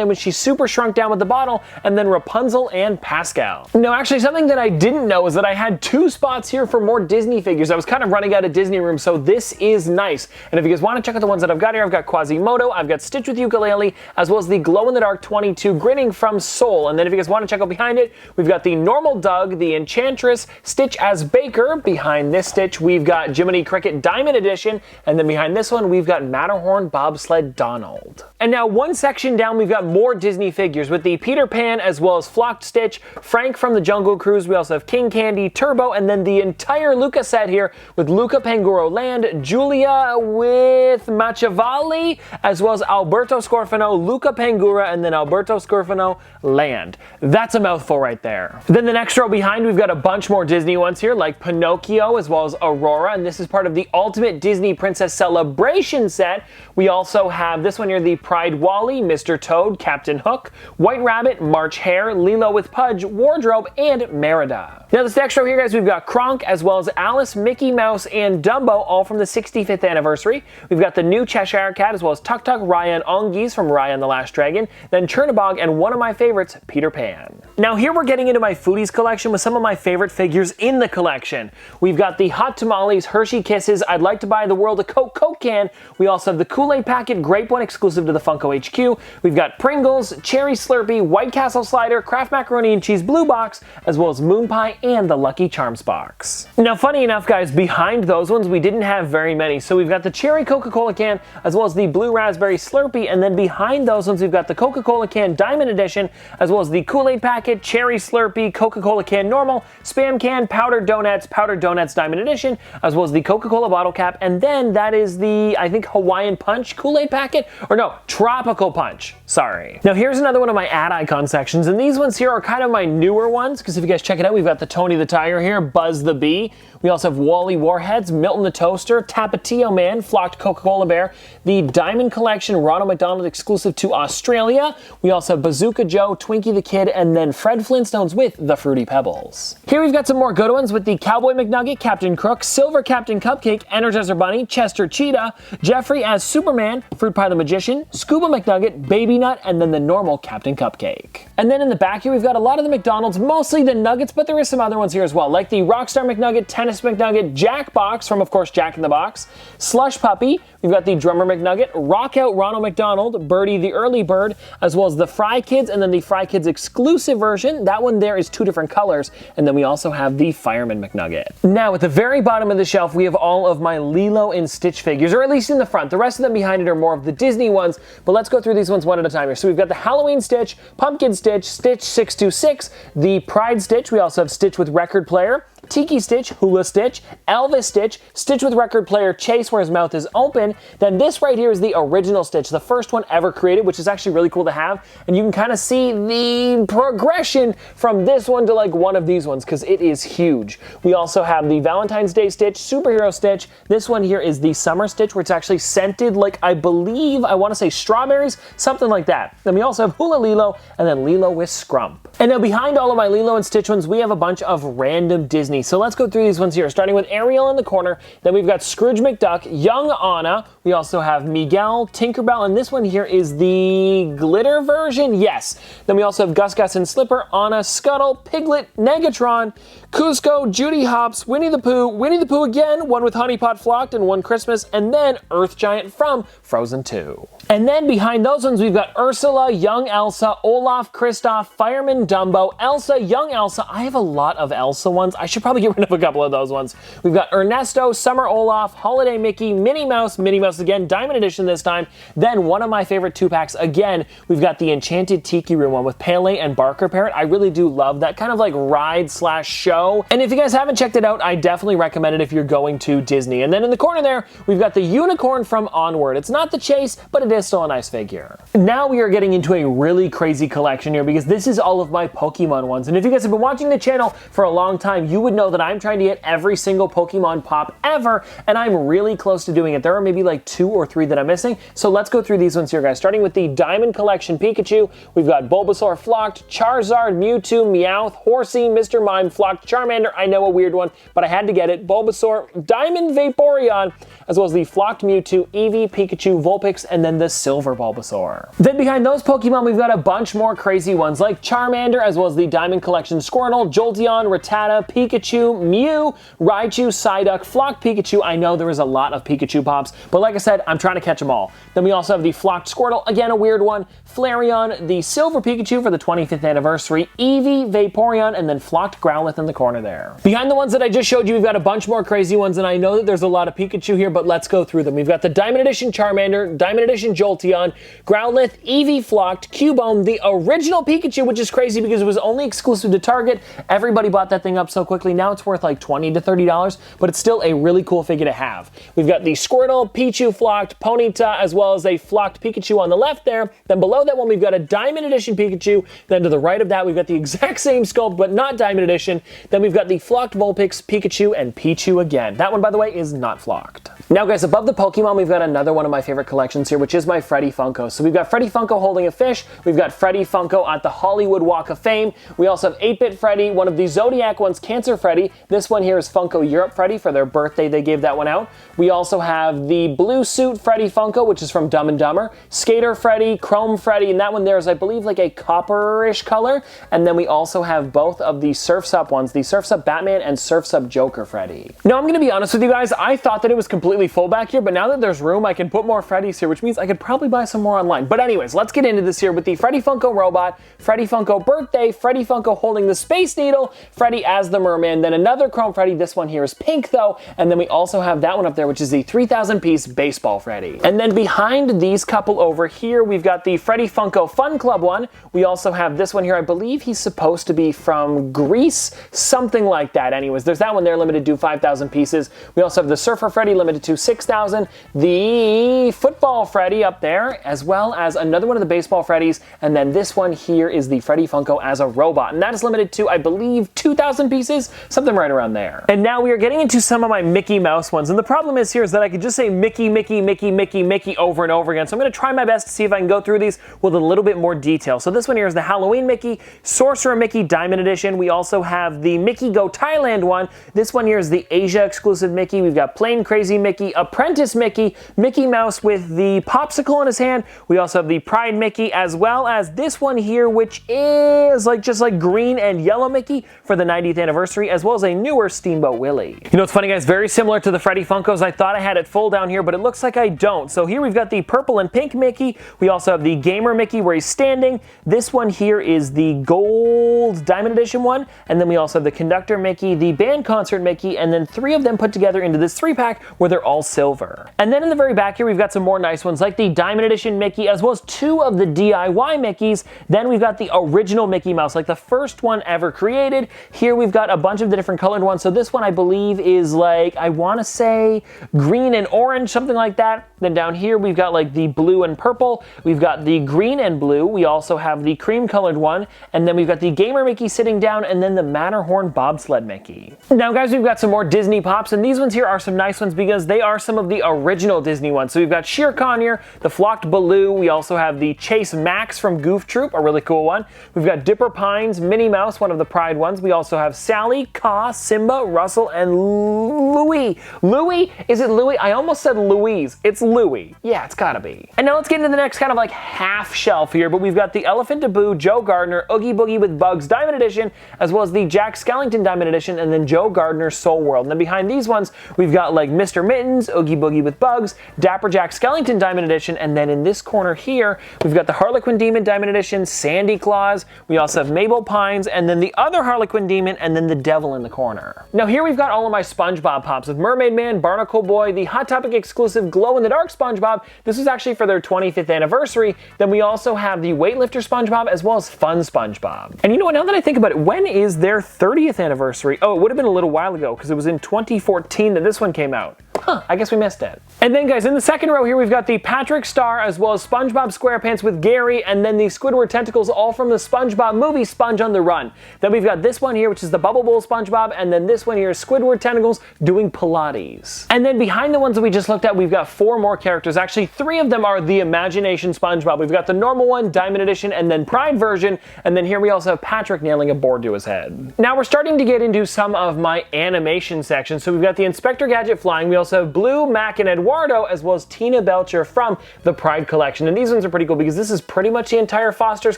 when she's super shrunk down with the bottle, and then Rapunzel and Pascal. Now actually, something that I didn't know is that I had 2 spots here for more Disney figures. I was kind of running out of Disney room, so this is nice. And if you guys want to check out the ones that I've got here, I've got Quasimodo, I've got Stitch with Ukulele, as well as the glow-in-the-dark 22 Grinning from Soul. And then if you guys want to check out behind it, we've got the normal Doug, the Enchantress, Stitch as Baker. Behind this Stitch, we've got Jiminy Cricket Diamond Edition, and then behind this one, we've got Matterhorn Bobsled Donald. And now one section down, we've got more Disney figures with the Peter Pan, as well as Flocked Stitch, Frank from the Jungle Cruise. We also have King Candy, Turbo, and then the entire Luca set here with Luca Pangoro Land, Julia with Machiavelli, as well as Alberto Scorfano, Luca Pangura, and then Alberto Scorfano Land. That's a mouthful right there. Then the next row behind, we've got a bunch more Disney ones here, like Pinocchio, as well as Aurora, and this is part of the Ultimate Disney Princess Celebration set. We also have this one here, the Pride Wally, Mr. Toad, Captain Hook, White Rabbit, March Hare, Lilo with Pudge, Wardrobe, and Merida. Now this next row here, guys, we've got Kronk, as well as Alice, Mickey Mouse, and Dumbo, all from the 65th anniversary. We've got the new Cheshire Cat, as well as Tuk Tuk, Raya, and Ongeese from Raya and the Last Dragon, then Chernabog, and one of my favorites, Peter Pan. Now here we're getting into my Foodies collection with some of my favorite figures in the collection. We've got the Hot Tamales, Hershey Kisses, I'd Like to Buy the World a Coke can. We also have the Kool-Aid Packet, Grape One exclusive to the Funko HQ. We've got Pringles, Cherry Slurpee, White Castle Slider, Kraft Macaroni and Cheese Blue Box, as well as Moon Pie and the Lucky Charms box. Now funny enough, guys, behind those ones we didn't have very many. So we've got the Cherry Coca-Cola can, as well as the Blue Raspberry Slurpee, and then behind those ones we've got the Coca-Cola can Diamond Edition, as well as the Kool-Aid Packet, Cherry Slurpee, Coca-Cola can Normal, Spam can, Powdered Donuts Diamond Edition, as well as the Coca-Cola bottle cap, and then that is the, I think, Hawaiian Punch Kool-Aid Packet, or no, Tropical Punch, sorry. Now here's another one of my ad icon sections, and these ones here are kind of my newer ones, because if you guys check it out, we've got the Tony the Tiger here, Buzz the Bee, we also have Wally Warheads, Milton the Toaster, Tapatio Man, Flocked Coca-Cola Bear, the Diamond Collection Ronald McDonald exclusive to Australia, we also have Bazooka Joe, Twinkie the Kid, and then Fred Flintstones with the Fruity Pebbles. Here we've got some more good ones with the Cowboy McNugget, Captain Crook, Silver Captain Cupcake, Energizer Bunny, Chester Cheetah, Jeffrey as Superman, Fruit Pie the Magician, Scuba McNugget, Baby Nut, and then the normal Captain Cupcake. And then in the back here we've got a lot of the McDonald's, mostly the Nuggets, but there is some other ones here as well, like the Rockstar McNugget, Tennis McNugget, Jack Box from, of course, Jack in the Box, Slush Puppy, we've got the Drummer McNugget, Rock Out Ronald McDonald, Birdie the Early Bird, as well as the Fry Kids, and then the Fry Kids exclusive version. That one there is 2 different colors, and then we also have the Fireman McNugget. Now at the very bottom of the shelf we have all of my Lilo and Stitch figures, or at least in the front. The rest of them behind it are more of the Disney ones, but let's go through these ones one at a time here. So we've got the Halloween Stitch, Pumpkin Stitch, Stitch 626, the Pride Stitch, we also have Stitch with Record Player, Tiki Stitch, Hula Stitch, Elvis Stitch, Stitch with Record Player Chase where his mouth is open. Then this right here is the original Stitch, the first one ever created, which is actually really cool to have. And you can kind of see the progression from this one to like one of these ones because it is huge. We also have the Valentine's Day Stitch, Superhero Stitch. This one here is the Summer Stitch where it's actually scented like I believe, I want to say strawberries, something like that. Then we also have Hula Lilo and then Lilo with Scrump. And now behind all of my Lilo and Stitch ones, we have a bunch of random Disney. So let's go through these ones here, starting with Ariel in the corner. Then we've got Scrooge McDuck, Young Anna. We also have Miguel, Tinkerbell, and this one here is the glitter version, yes. Then we also have Gus Gus and Slipper, Anna, Scuttle, Piglet, Negatron, Cusco, Judy Hopps, Winnie the Pooh again, one with Honey Pot Flocked and one Christmas, and then Earth Giant from Frozen 2. And then behind those ones, we've got Ursula, Young Elsa, Olaf, Kristoff, Fireman Dumbo, Elsa, Young Elsa. I have a lot of Elsa ones. I should probably get rid of a couple of those ones. We've got Ernesto, Summer Olaf, Holiday Mickey, Minnie Mouse again, Diamond Edition this time. Then one of my favorite 2-packs again, we've got the Enchanted Tiki Room one with Pele and Barker Parrot. I really do love that kind of like ride / show. And if you guys haven't checked it out, I definitely recommend it if you're going to Disney. And then in the corner there, we've got the Unicorn from Onward. It's not the Chase, but it is still a nice figure. Now we are getting into a really crazy collection here because this is all of my Pokemon ones. And if you guys have been watching the channel for a long time, you would would know that I'm trying to get every single Pokemon pop ever, and I'm really close to doing it. There are maybe like 2 or 3 that I'm missing, so let's go through these ones here, guys. Starting with the Diamond Collection Pikachu, we've got Bulbasaur Flocked, Charizard, Mewtwo, Meowth, Horsey, Mr. Mime, Flocked, Charmander, I know a weird one, but I had to get it, Bulbasaur, Diamond Vaporeon, as well as the Flocked Mewtwo, Eevee, Pikachu, Vulpix, and then the Silver Bulbasaur. Then behind those Pokemon, we've got a bunch more crazy ones like Charmander, as well as the Diamond Collection Squirtle, Jolteon, Rattata, Pikachu, Mew, Raichu, Psyduck, Flocked Pikachu. I know there was a lot of Pikachu pops, but like I said, I'm trying to catch them all. Then we also have the Flocked Squirtle, again a weird one, Flareon, the Silver Pikachu for the 25th anniversary, Eevee, Vaporeon, and then Flocked Growlithe in the corner there. Behind the ones that I just showed you, we've got a bunch more crazy ones, and I know that there's a lot of Pikachu here, but let's go through them. We've got the Diamond Edition Charmander, Diamond Edition Jolteon, Growlithe, Eevee Flocked, Cubone, the original Pikachu, which is crazy because it was only exclusive to Target. Everybody bought that thing up so quickly. Now it's worth like $20 to $30, but it's still a really cool figure to have. We've got the Squirtle, Pichu Flocked, Ponyta, as well as a Flocked Pikachu on the left there. Then below that one, we've got a Diamond Edition Pikachu. Then to the right of that, we've got the exact same sculpt, but not Diamond Edition. Then we've got the Flocked Vulpix, Pikachu, and Pichu again. That one, by the way, is not flocked. Now, guys, above the Pokemon, we've got another one of my favorite collections here, which is my Freddy Funko. So we've got Freddy Funko holding a fish. We've got Freddy Funko at the Hollywood Walk of Fame. We also have 8-Bit Freddy, one of the Zodiac ones, Cancer Freddy. This one here is Funko Europe Freddy. For their birthday, they gave that one out. We also have the Blue Suit Freddy Funko, which is from Dumb and Dumber. Skater Freddy, Chrome Freddy, and that one there is, I believe, like a copperish color. And then we also have both of the Surf's Up ones, the Surf's Up Batman and Surf's Up Joker Freddy. Now, I'm going to be honest with you guys, I thought that it was completely full back here, but now that there's room, I can put more Freddys here, which means I could probably buy some more online. But anyways, let's get into this here with the Freddy Funko Robot, Freddy Funko Birthday, Freddy Funko holding the Space Needle, Freddy as the Merman, then another Chrome Freddy. This one here is pink though, and then we also have that one up there, which is the 3,000 piece Baseball Freddy. And then behind these couple over here, we've got the Freddy Funko Fun Club one. We also have this one here. I believe he's supposed to be from Greece, something like that. Anyways, there's that one there, limited to 5,000 pieces. We also have the Surfer Freddy, limited to 6,000. The Football Freddy up there, as well as another one of the Baseball Freddys. And then this one here is the Freddy Funko as a robot. And that is limited to, I believe, 2,000 pieces, something right around there. And now we are getting into some of my Mickey Mouse ones. And the problem is here is that I could just say Mickey, Mickey, Mickey, Mickey, Mickey over and over again. So I'm going to try my best to see if I can go through these with a little bit more detail. So this one here is the Halloween Mickey, Sorcerer Mickey Diamond Edition. We also have the Mickey Go Thailand one. This one here is the Asia exclusive Mickey. We've got Plain Crazy Mickey, Apprentice Mickey, Mickey Mouse with the popsicle in his hand. We also have the Pride Mickey, as well as this one here, which is just like green and yellow Mickey for the 90th anniversary, as well as a newer Steamboat Willie. You know, it's funny, guys, very similar to the Freddy Funkos. I thought I had it full down here, but it looks like I don't. So here we've got the purple and pink Mickey. We also have the Gamer Mickey where he's standing. This one here is the Gold Diamond Edition one. And then we also have the Conductor Mickey, the Band Concert Mickey, and then 3 of them put together into this 3-pack where they're all silver. And then in the very back here, we've got some more nice ones like the Diamond Edition Mickey, as well as 2 of the DIY Mickeys. Then we've got the original Mickey Mouse, like the first one ever created. Here we've got a bunch of the different colored ones. So this one I believe is like, I want to say green and orange, something like that. Then down here we've got like the blue and purple. We've got the green and blue. We also have the cream colored one. And then we've got the Gamer Mickey sitting down, and then the Matterhorn Bobsled Mickey. Now, guys, we've got some more Disney pops, and these ones here are some nice ones because they are some of the original Disney ones. So we've got Shere Khan here, the Flocked Baloo. We also have the Chase Max from Goof Troop, a really cool one. We've got Dipper Pines, Minnie Mouse, one of the Pride ones. We also have Sally, Ka, Simba, Russell, and Louie. Louie? Is it Louie? I almost said Louise. It's Louie. Yeah, it's gotta be. And now let's get into the next kind of like half shelf here, but we've got the Elephant Taboo, Joe Gardner, Oogie Boogie with Bugs Diamond Edition, as well as the Jack Skellington Diamond Edition, and then Joe Gardner Soul World. And then behind these ones, we've got like Mr. Mittens, Oogie Boogie with Bugs, Dapper Jack Skellington Diamond Edition, and then in this corner here, we've got the Harlequin Demon Diamond Edition, Sandy Claus. We also have Mabel Pines, and then the other Harlequin Demon, and then the Devil in the corner. Now here we've got all of my SpongeBob pops with Mermaid Man, Barnacle Boy, the Hot Topic exclusive Glow in the Dark SpongeBob. This is actually for their 25th anniversary. Then we also have the Weightlifter SpongeBob, as well as Fun SpongeBob. And you know what, now that I think about it, when is their 30th anniversary? Oh, it would have been a little while ago because it was in 2014 that this one came out. I guess we missed it. And then guys, in the second row here, we've got the Patrick Star as well as SpongeBob SquarePants with Gary, and then the Squidward tentacles all from the SpongeBob movie Sponge on the Run. Then we've got this one here, which is the Bubble Bowl SpongeBob, and then this one here is Squidward tentacles doing Pilates. And then behind the ones that we just looked at, we've got 4 more characters. Actually, 3 of them are the Imagination SpongeBob. We've got the normal one, Diamond Edition, and then Pride version, and then here we also have Patrick nailing a board to his head. Now we're starting to get into some of my animation sections. So we've got the Inspector Gadget flying. We also have Blue, Mac, and Eduardo, as well as Tina Belcher from the Pride collection. And these ones are pretty cool because this is pretty much the entire Foster's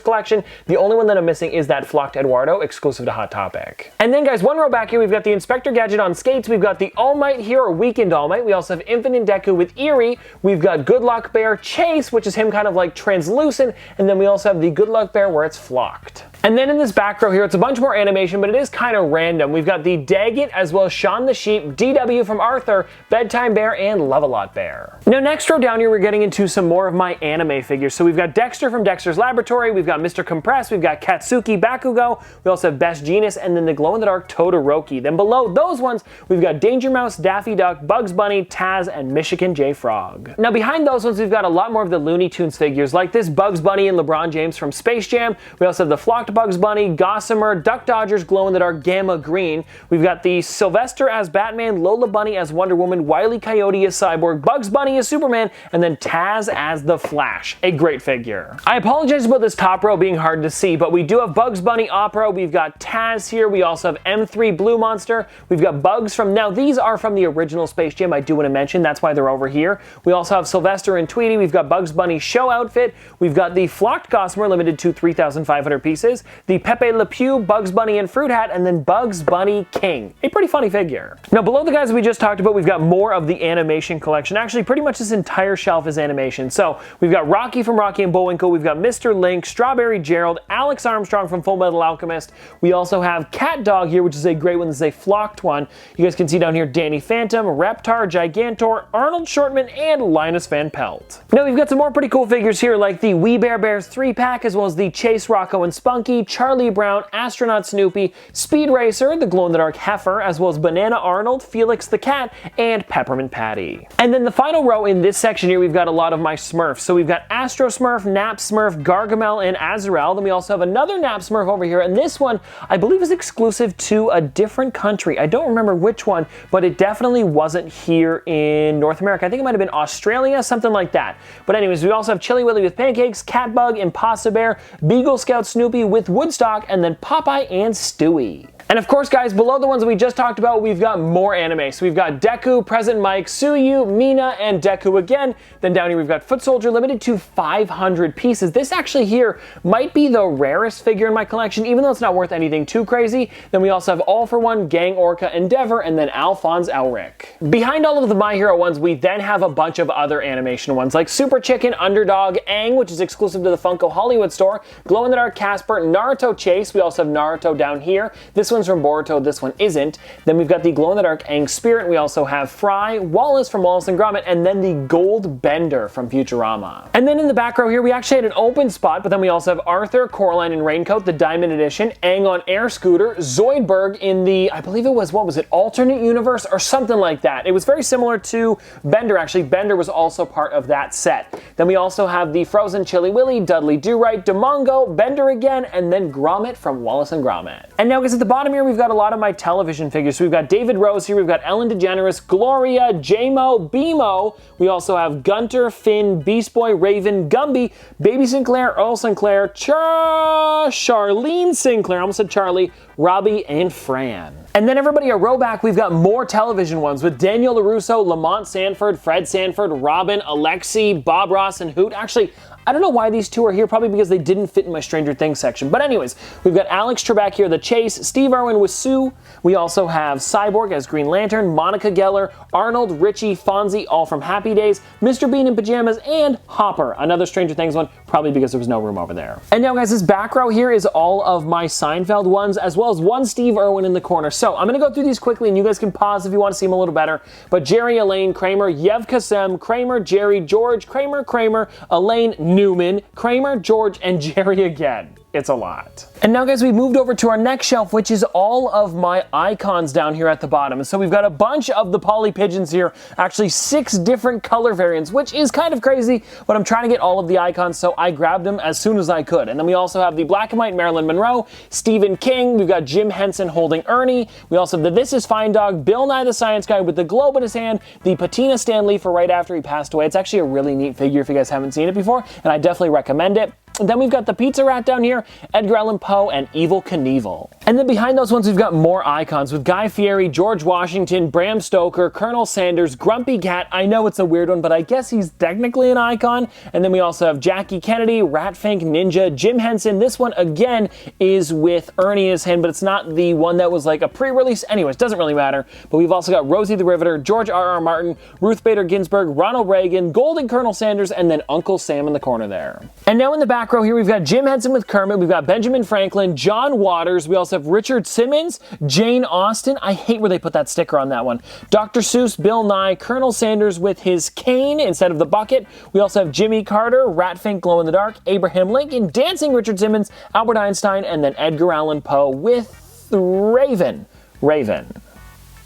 collection. The only one that I'm missing is that Flocked Eduardo, exclusive to Hot Topic. And then guys, one row back here, we've got the Inspector Gadget on skates. We've got the All Might here, or Weekend All Might. We also have Infinite Deku with Eerie. We've got Good Luck Bear Chase, which is him kind of like translucent. And then we also have the Good Luck Bear where it's flocked. And then in this back row here, it's a bunch more animation, but it is kind of random. We've got the Daggett, as well as Shaun the Sheep, DW from Arthur, Bedtime Bear, and Love-A-Lot Bear. Now next row down here, we're getting into some more of my anime figures. So we've got Dexter from Dexter's Laboratory, we've got Mr. Compress, we've got Katsuki Bakugo, we also have Best Jeanist, and then the glow-in-the-dark Todoroki. Then below those ones, we've got Danger Mouse, Daffy Duck, Bugs Bunny, Taz, and Michigan J. Frog. Now behind those ones, we've got a lot more of the Looney Tunes figures, like this Bugs Bunny and LeBron James from Space Jam. We also have the Flocked Bugs Bunny, Gossamer, Duck Dodgers, glow-in-the-dark Gamma Green. We've got the Sylvester as Batman, Lola Bunny as Wonder Woman, Wile E. Coyote as Cyborg, Bugs Bunny as Superman, and then Taz as the Flash. A great figure. I apologize about this top row being hard to see, but we do have Bugs Bunny Opera, we've got Taz here, we also have M3 Blue Monster, we've got Bugs from, now these are from the original Space Jam, I do want to mention, that's why they're over here. We also have Sylvester and Tweety, we've got Bugs Bunny show outfit, we've got the Flocked Gossamer limited to 3,500 pieces, the Pepe Le Pew, Bugs Bunny and Fruit Hat, and then Bugs Bunny King. A pretty funny figure. Now below the guys we just talked about, we've got more of the animation collection. Actually, pretty much this entire shelf is animation. So we've got Rocky from Rocky and Bullwinkle, we've got Mr. Link, Strawberry Gerald, Alex Armstrong from Full Metal Alchemist. We also have Cat Dog here, which is a great one. This is a flocked one. You guys can see down here Danny Phantom, Reptar, Gigantor, Arnold Shortman, and Linus Van Pelt. Now we've got some more pretty cool figures here, like the We Bare Bears 3-pack, as well as the Chase, Rocco, and Spunky, Charlie Brown, Astronaut Snoopy, Speed Racer, the glow-in-the-dark Heifer, as well as Banana Arnold, Felix the Cat, and Peppermint Patty. And then the final row in this section here, we've got a lot of my Smurfs. So we've got Astro Smurf, Nap Smurf, Gargamel, and Azrael. Then we also have another Nap Smurf over here, and this one I believe is exclusive to a different country. I don't remember which one, but it definitely wasn't here in North America. I think it might have been Australia, something like that. But anyways, we also have Chili Willy with Pancakes, Catbug, Impossible Bear, Beagle Scout Snoopy with Woodstock, and then Popeye and Stewie. And of course, guys, below the ones that we just talked about, we've got more anime. So we've got Deku, Present Mike, Suyu, Mina, and Deku again. Then down here, we've got Foot Soldier limited to 500 pieces. This actually here might be the rarest figure in my collection, even though it's not worth anything too crazy. Then we also have All For One, Gang Orca, Endeavor, and then Alphonse Elric. Behind all of the My Hero ones, we then have a bunch of other animation ones, like Super Chicken, Underdog, Aang, which is exclusive to the Funko Hollywood store, Glow in the Dark Casper, Naruto Chase. We also have Naruto down here. This one's from Boruto, this one isn't. Then we've got the glow-in-the-dark Aang Spirit. We also have Fry, Wallace from Wallace and Gromit, and then the Gold Bender from Futurama. And then in the back row here, we actually had an open spot, but then we also have Arthur, Coraline, and Raincoat, the Diamond Edition, Aang on Air Scooter, Zoidberg in the, I believe it was, what was it, alternate universe or something like that. It was very similar to Bender, actually. Bender was also part of that set. Then we also have the Frozen Chili Willy, Dudley Do-Right, Demongo, Bender again, and then Gromit from Wallace and Gromit. And now, guys, at the bottom here, we've got a lot of my television figures. So we've got David Rose here, we've got Ellen DeGeneres, Gloria, J-Mo, B-Mo. We also have Gunter, Finn, Beast Boy, Raven, Gumby, Baby Sinclair, Earl Sinclair, Charlene Sinclair, I almost said Charlie, Robbie, and Fran. And then everybody, a row back, we've got more television ones with Daniel LaRusso, Lamont Sanford, Fred Sanford, Robin, Alexi, Bob Ross, and Hoot. Actually, I don't know why these two are here, probably because they didn't fit in my Stranger Things section. But anyways, we've got Alex Trebek here, The Chase, Steve Irwin with Sue. We also have Cyborg as Green Lantern, Monica Geller, Arnold, Richie, Fonzie, all from Happy Days, Mr. Bean in pajamas, and Hopper, another Stranger Things one, probably because there was no room over there. And now, guys, this back row here is all of my Seinfeld ones, as well as one Steve Irwin in the corner. So I'm going to go through these quickly, and you guys can pause if you want to see them a little better. But Jerry, Elaine, Kramer, Yev Kassem, Kramer, Jerry, George, Kramer, Elaine, Newman, Kramer, George, and Jerry again. it's a lot. And now guys, we moved over to our next shelf, which is all of my icons down here at the bottom. And so we've got a bunch of the Polly Pigeons here, actually 6 different color variants, which is kind of crazy, but I'm trying to get all of the icons, so I grabbed them as soon as I could. And then we also have the black and white Marilyn Monroe, Stephen King, we've got Jim Henson holding Ernie, we also have the This Is Fine dog, Bill Nye the Science Guy with the globe in his hand, the Patina Stan Lee for right after he passed away. It's actually a really neat figure if you guys haven't seen it before, and I definitely recommend it. And then we've got the Pizza Rat down here, Edgar Allan Poe, and Evel Knievel. And then behind those ones, we've got more icons with Guy Fieri, George Washington, Bram Stoker, Colonel Sanders, Grumpy Cat. I know it's a weird one, but I guess he's technically an icon. And then we also have Jackie Kennedy, Ratfink, Ninja, Jim Henson. This one, again, is with Ernie in his hand, but it's not the one that was like a pre-release. Anyways, doesn't really matter. But we've also got Rosie the Riveter, George R.R. Martin, Ruth Bader Ginsburg, Ronald Reagan, Golden Colonel Sanders, and then Uncle Sam in the corner there. And now in the back row here, we've got Jim Henson with Kermit, we've got Benjamin Franklin, John Waters, we also have Richard Simmons, Jane Austen, I hate where they put that sticker on that one, Dr. Seuss, Bill Nye, Colonel Sanders with his cane instead of the bucket, we also have Jimmy Carter, Ratfink Glow in the Dark, Abraham Lincoln, Dancing Richard Simmons, Albert Einstein, and then Edgar Allan Poe with Raven.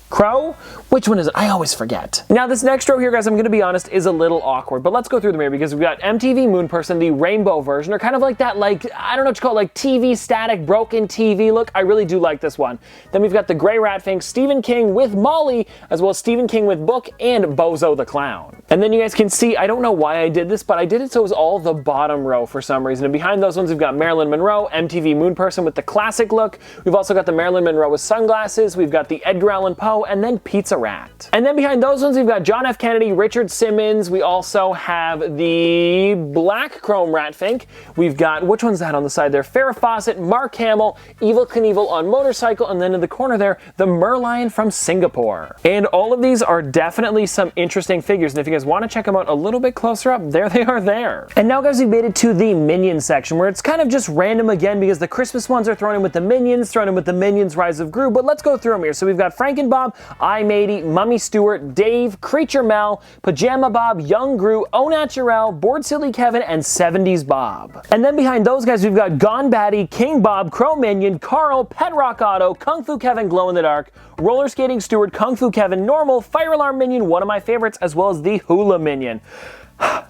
Crow? Which one is it? I always forget. Now this next row here, guys, I'm going to be honest, is a little awkward, but let's go through them here because we've got MTV Moon Person, the rainbow version, or kind of like that, like, I don't know what you call it, like TV static, broken TV look. I really do like this one. Then we've got the Gray Ratfink, Stephen King with Molly, as well as Stephen King with Book, and Bozo the Clown. And then you guys can see, I don't know why I did this, but I did it so it was all the bottom row for some reason. And behind those ones, we've got Marilyn Monroe, MTV Moon Person with the classic look. We've also got the Marilyn Monroe with sunglasses. We've got the Edgar Allan Poe, and then Pizza Rat. And then behind those ones, we've got John F. Kennedy, Richard Simmons. We also have the Black Chrome Ratfink. We've got, which one's that on the side there? Farrah Fawcett, Mark Hamill, Evel Knievel on motorcycle, and then in the corner there, the Merlion from Singapore. And all of these are definitely some interesting figures, and if you guys want to check them out a little bit closer up, there they are there. And now, guys, we made it to the Minions section, where it's kind of just random again, because the Christmas ones are thrown in with the Minions, thrown in with the Minions Rise of Gru, but let's go through them here. So we've got Franken Bob, I Matey, Mummy Stewart, Dave, Creature Mel, Pajama Bob, Young Gru, Au Naturel, Bored Silly Kevin, and 70s Bob. And then behind those guys, we've got Gone Batty, King Bob, Crow Minion, Carl, Pet Rock Auto, Kung Fu Kevin Glow in the Dark, Roller Skating Stewart, Kung Fu Kevin Normal, Fire Alarm Minion, one of my favorites, as well as the Hula Minion.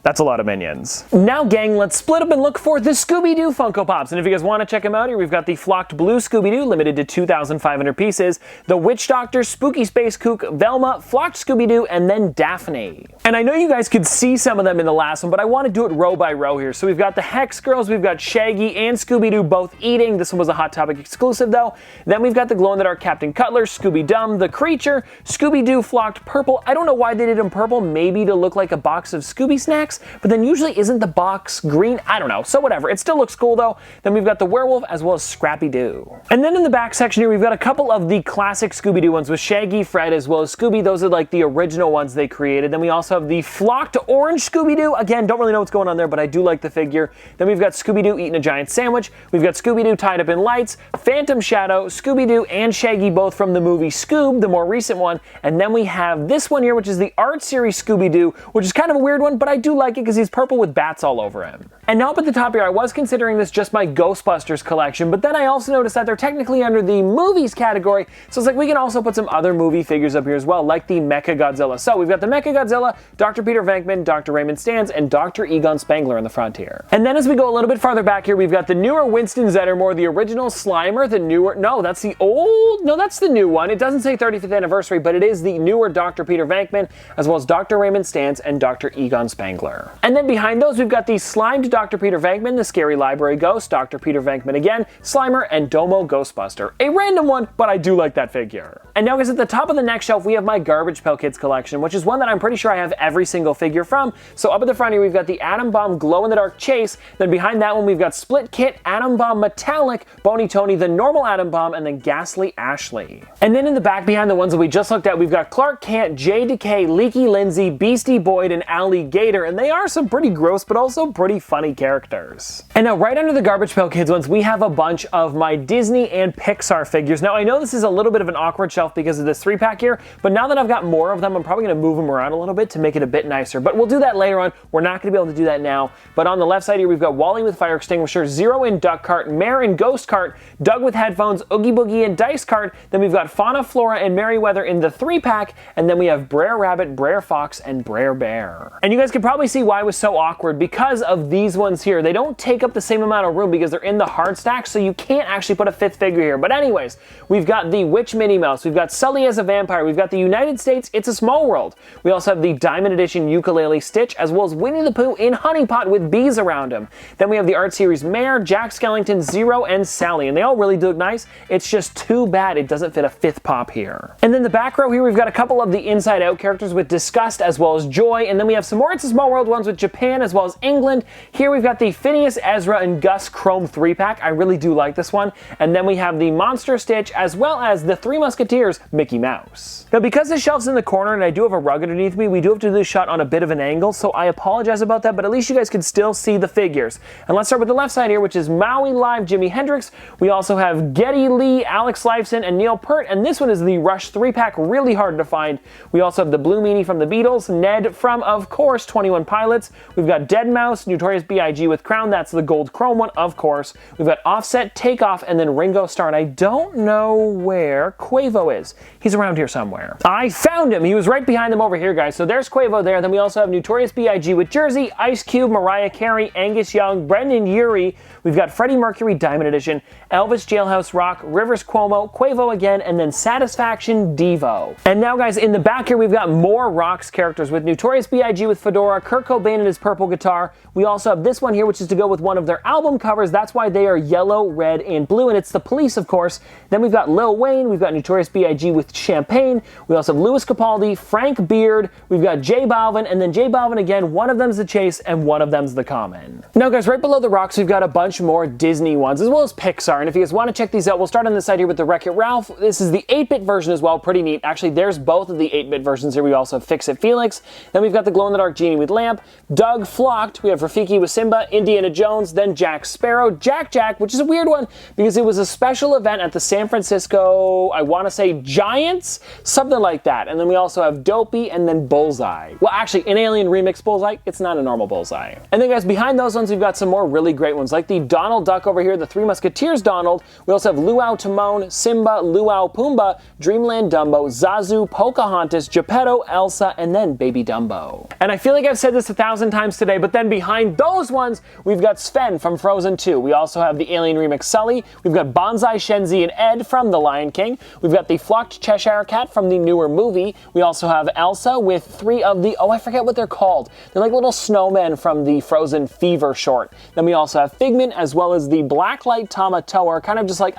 That's a lot of minions. Now, gang, let's split up and look for the Scooby-Doo Funko Pops. And if you guys want to check them out here, we've got the Flocked Blue Scooby-Doo, limited to 2,500 pieces, the Witch Doctor, Spooky Space Kook, Velma, Flocked Scooby-Doo, and then Daphne. And I know you guys could see some of them in the last one, but I want to do it row by row here. So we've got the Hex Girls, we've got Shaggy and Scooby-Doo both eating. This one was a Hot Topic exclusive, though. Then we've got the glow-in-the-dark Captain Cutler, Scooby-Dum, the Creature, Scooby-Doo Flocked Purple. I don't know why they did them purple, maybe to look like a box of Scooby snacks, but then usually isn't the box green? I don't know. So whatever. It still looks cool, though. Then we've got the Werewolf as well as Scrappy-Doo. And then in the back section here, we've got a couple of the classic Scooby-Doo ones with Shaggy, Fred, as well as Scooby. Those are like the original ones they created. Then we also have the Flocked Orange Scooby-Doo. Again, don't really know what's going on there, but I do like the figure. Then we've got Scooby-Doo eating a giant sandwich. We've got Scooby-Doo tied up in lights, Phantom Shadow, Scooby-Doo, and Shaggy both from the movie Scoob, the more recent one. And then we have this one here, which is the Art Series Scooby-Doo, which is kind of a weird one, but I do like it because he's purple with bats all over him. And now up at the top here, I was considering this just my Ghostbusters collection, but then I also noticed that they're technically under the movies category, so it's like we can also put some other movie figures up here as well, like the Mechagodzilla. So we've got the Mechagodzilla, Dr. Peter Venkman, Dr. Raymond Stantz, and Dr. Egon Spengler in the front here. And then as we go a little bit farther back here, we've got the newer Winston Zeddemore, the original Slimer, the newer, no, that's the old, no, that's the new one. It doesn't say 35th anniversary, but it is the newer Dr. Peter Venkman, as well as Dr. Raymond Stantz and Dr. Egon Spengler. And then behind those, we've got the slimed Dr. Peter Venkman, the Scary Library Ghost, Dr. Peter Venkman again, Slimer, and Domo Ghostbuster. A random one, but I do like that figure. And now, guys, at the top of the next shelf, we have my Garbage Pail Kids collection, which is one that I'm pretty sure I have every single figure from. So up at the front here, we've got the Atom Bomb Glow-in-the-Dark Chase. Then behind that one, we've got Split Kit, Atom Bomb Metallic, Boney Tony, the normal Atom Bomb, and then Ghastly Ashley. And then in the back behind the ones that we just looked at, we've got Clark Kent, Jay Decay, Leaky Lindsay, Beastie Boyd, and Alligator. Vader, and they are some pretty gross but also pretty funny characters. And now right under the Garbage Pail Kids ones, we have a bunch of my Disney and Pixar figures. Now I know this is a little bit of an awkward shelf because of this 3-pack here, but now that I've got more of them, I'm probably going to move them around a little bit to make it a bit nicer. But we'll do that later on. We're not going to be able to do that now. But on the left side here, we've got Wally with fire extinguisher, Zero in duck cart, Mare in ghost cart, Doug with headphones, Oogie Boogie in dice cart. Then we've got Fauna, Flora, and Merryweather in the 3-pack. And then we have Brer Rabbit, Brer Fox, and Brer Bear. And you guys can probably see why it was so awkward because of these ones here. They don't take up the same amount of room because they're in the hard stack, so you can't actually put a 5th figure here. But anyways, we've got the Witch Minnie Mouse, we've got Sully as a vampire, we've got the United States It's a Small World. We also have the Diamond Edition Ukulele Stitch, as well as Winnie the Pooh in Honey Pot with bees around him. Then we have the Art Series Mare, Jack Skellington, Zero, and Sally. And they all really do look nice. It's just too bad it doesn't fit a 5th pop here. And then the back row here, we've got a couple of the Inside Out characters with Disgust as well as Joy. And then we have some more It's a Small World ones with Japan as well as England. Here we've got the Phineas, Ezra, and Gus Chrome 3-pack. I really do like this one. And then we have the Monster Stitch as well as the Three Musketeers Mickey Mouse. Now because the shelf's in the corner and I do have a rug underneath me, we do have to do this shot on a bit of an angle, so I apologize about that, but at least you guys can still see the figures. And let's start with the left side here, which is Maui Live Jimi Hendrix. We also have Geddy Lee, Alex Lifeson, and Neil Peart, and this one is the Rush 3-pack, really hard to find. We also have the Blue Meanie from the Beatles, Ned from, of course, 21 Pilots. We've got Deadmau5, Notorious B.I.G. with Crown, that's the gold chrome one, of course. We've got Offset, Takeoff, and then Ringo Starr, and I don't know where Quavo is. He's around here somewhere. I found him! He was right behind them over here, guys. So there's Quavo there. Then we also have Notorious B.I.G. with Jersey, Ice Cube, Mariah Carey, Angus Young, Brendan Urie. We've got Freddie Mercury Diamond Edition, Elvis Jailhouse Rock, Rivers Cuomo, Quavo again, and then Satisfaction Devo. And now, guys, in the back here, we've got more Rocks characters with Notorious B.I.G. with Fedora, Kurt Cobain and his purple guitar. We also have this one here, which is to go with one of their album covers. That's why they are yellow, red, and blue, and it's the Police, of course. Then we've got Lil Wayne, we've got Notorious B.I.G. with Champagne. We also have Louis Capaldi, Frank Beard, we've got J Balvin, and then J Balvin again. One of them's the Chase, and one of them's the Common. Now, guys, right below the Rocks, we've got a bunch more Disney ones, as well as Pixar, and if you guys want to check these out, we'll start on this side here with the Wreck-It Ralph. This is the 8-bit version as well, pretty neat. Actually, there's both of the 8-bit versions here. We also have Fix-It Felix. Then we've got the glow-in-the-dark Genie with Lamp, Doug Flocked, we have Rafiki with Simba, Indiana Jones, then Jack Sparrow, Jack, which is a weird one because it was a special event at the San Francisco, I want to say Giants? Something like that. And then we also have Dopey and then Bullseye. Well, actually, an Alien Remix Bullseye, it's not a normal Bullseye. And then, guys, behind those ones, we've got some more really great ones, like the Donald Duck over here, the Three Musketeers Donald. We also have Luau Timon, Simba, Luau Pumbaa, Dreamland Dumbo, Zazu, Pocahontas, Geppetto, Elsa, and then Baby Dumbo. And I feel like I've said this 1,000 times today, but then behind those ones, we've got Sven from Frozen 2. We also have the Alien Remix Sully. We've got Bonsai, Shenzi, and Ed from The Lion King. We've got the Flocked Cheshire Cat from the newer movie. We also have Elsa with 3 of the, I forget what they're called. They're like little snowmen from the Frozen Fever short. Then we also have Figment, as well as the Blacklight Tamatoa, kind of just like,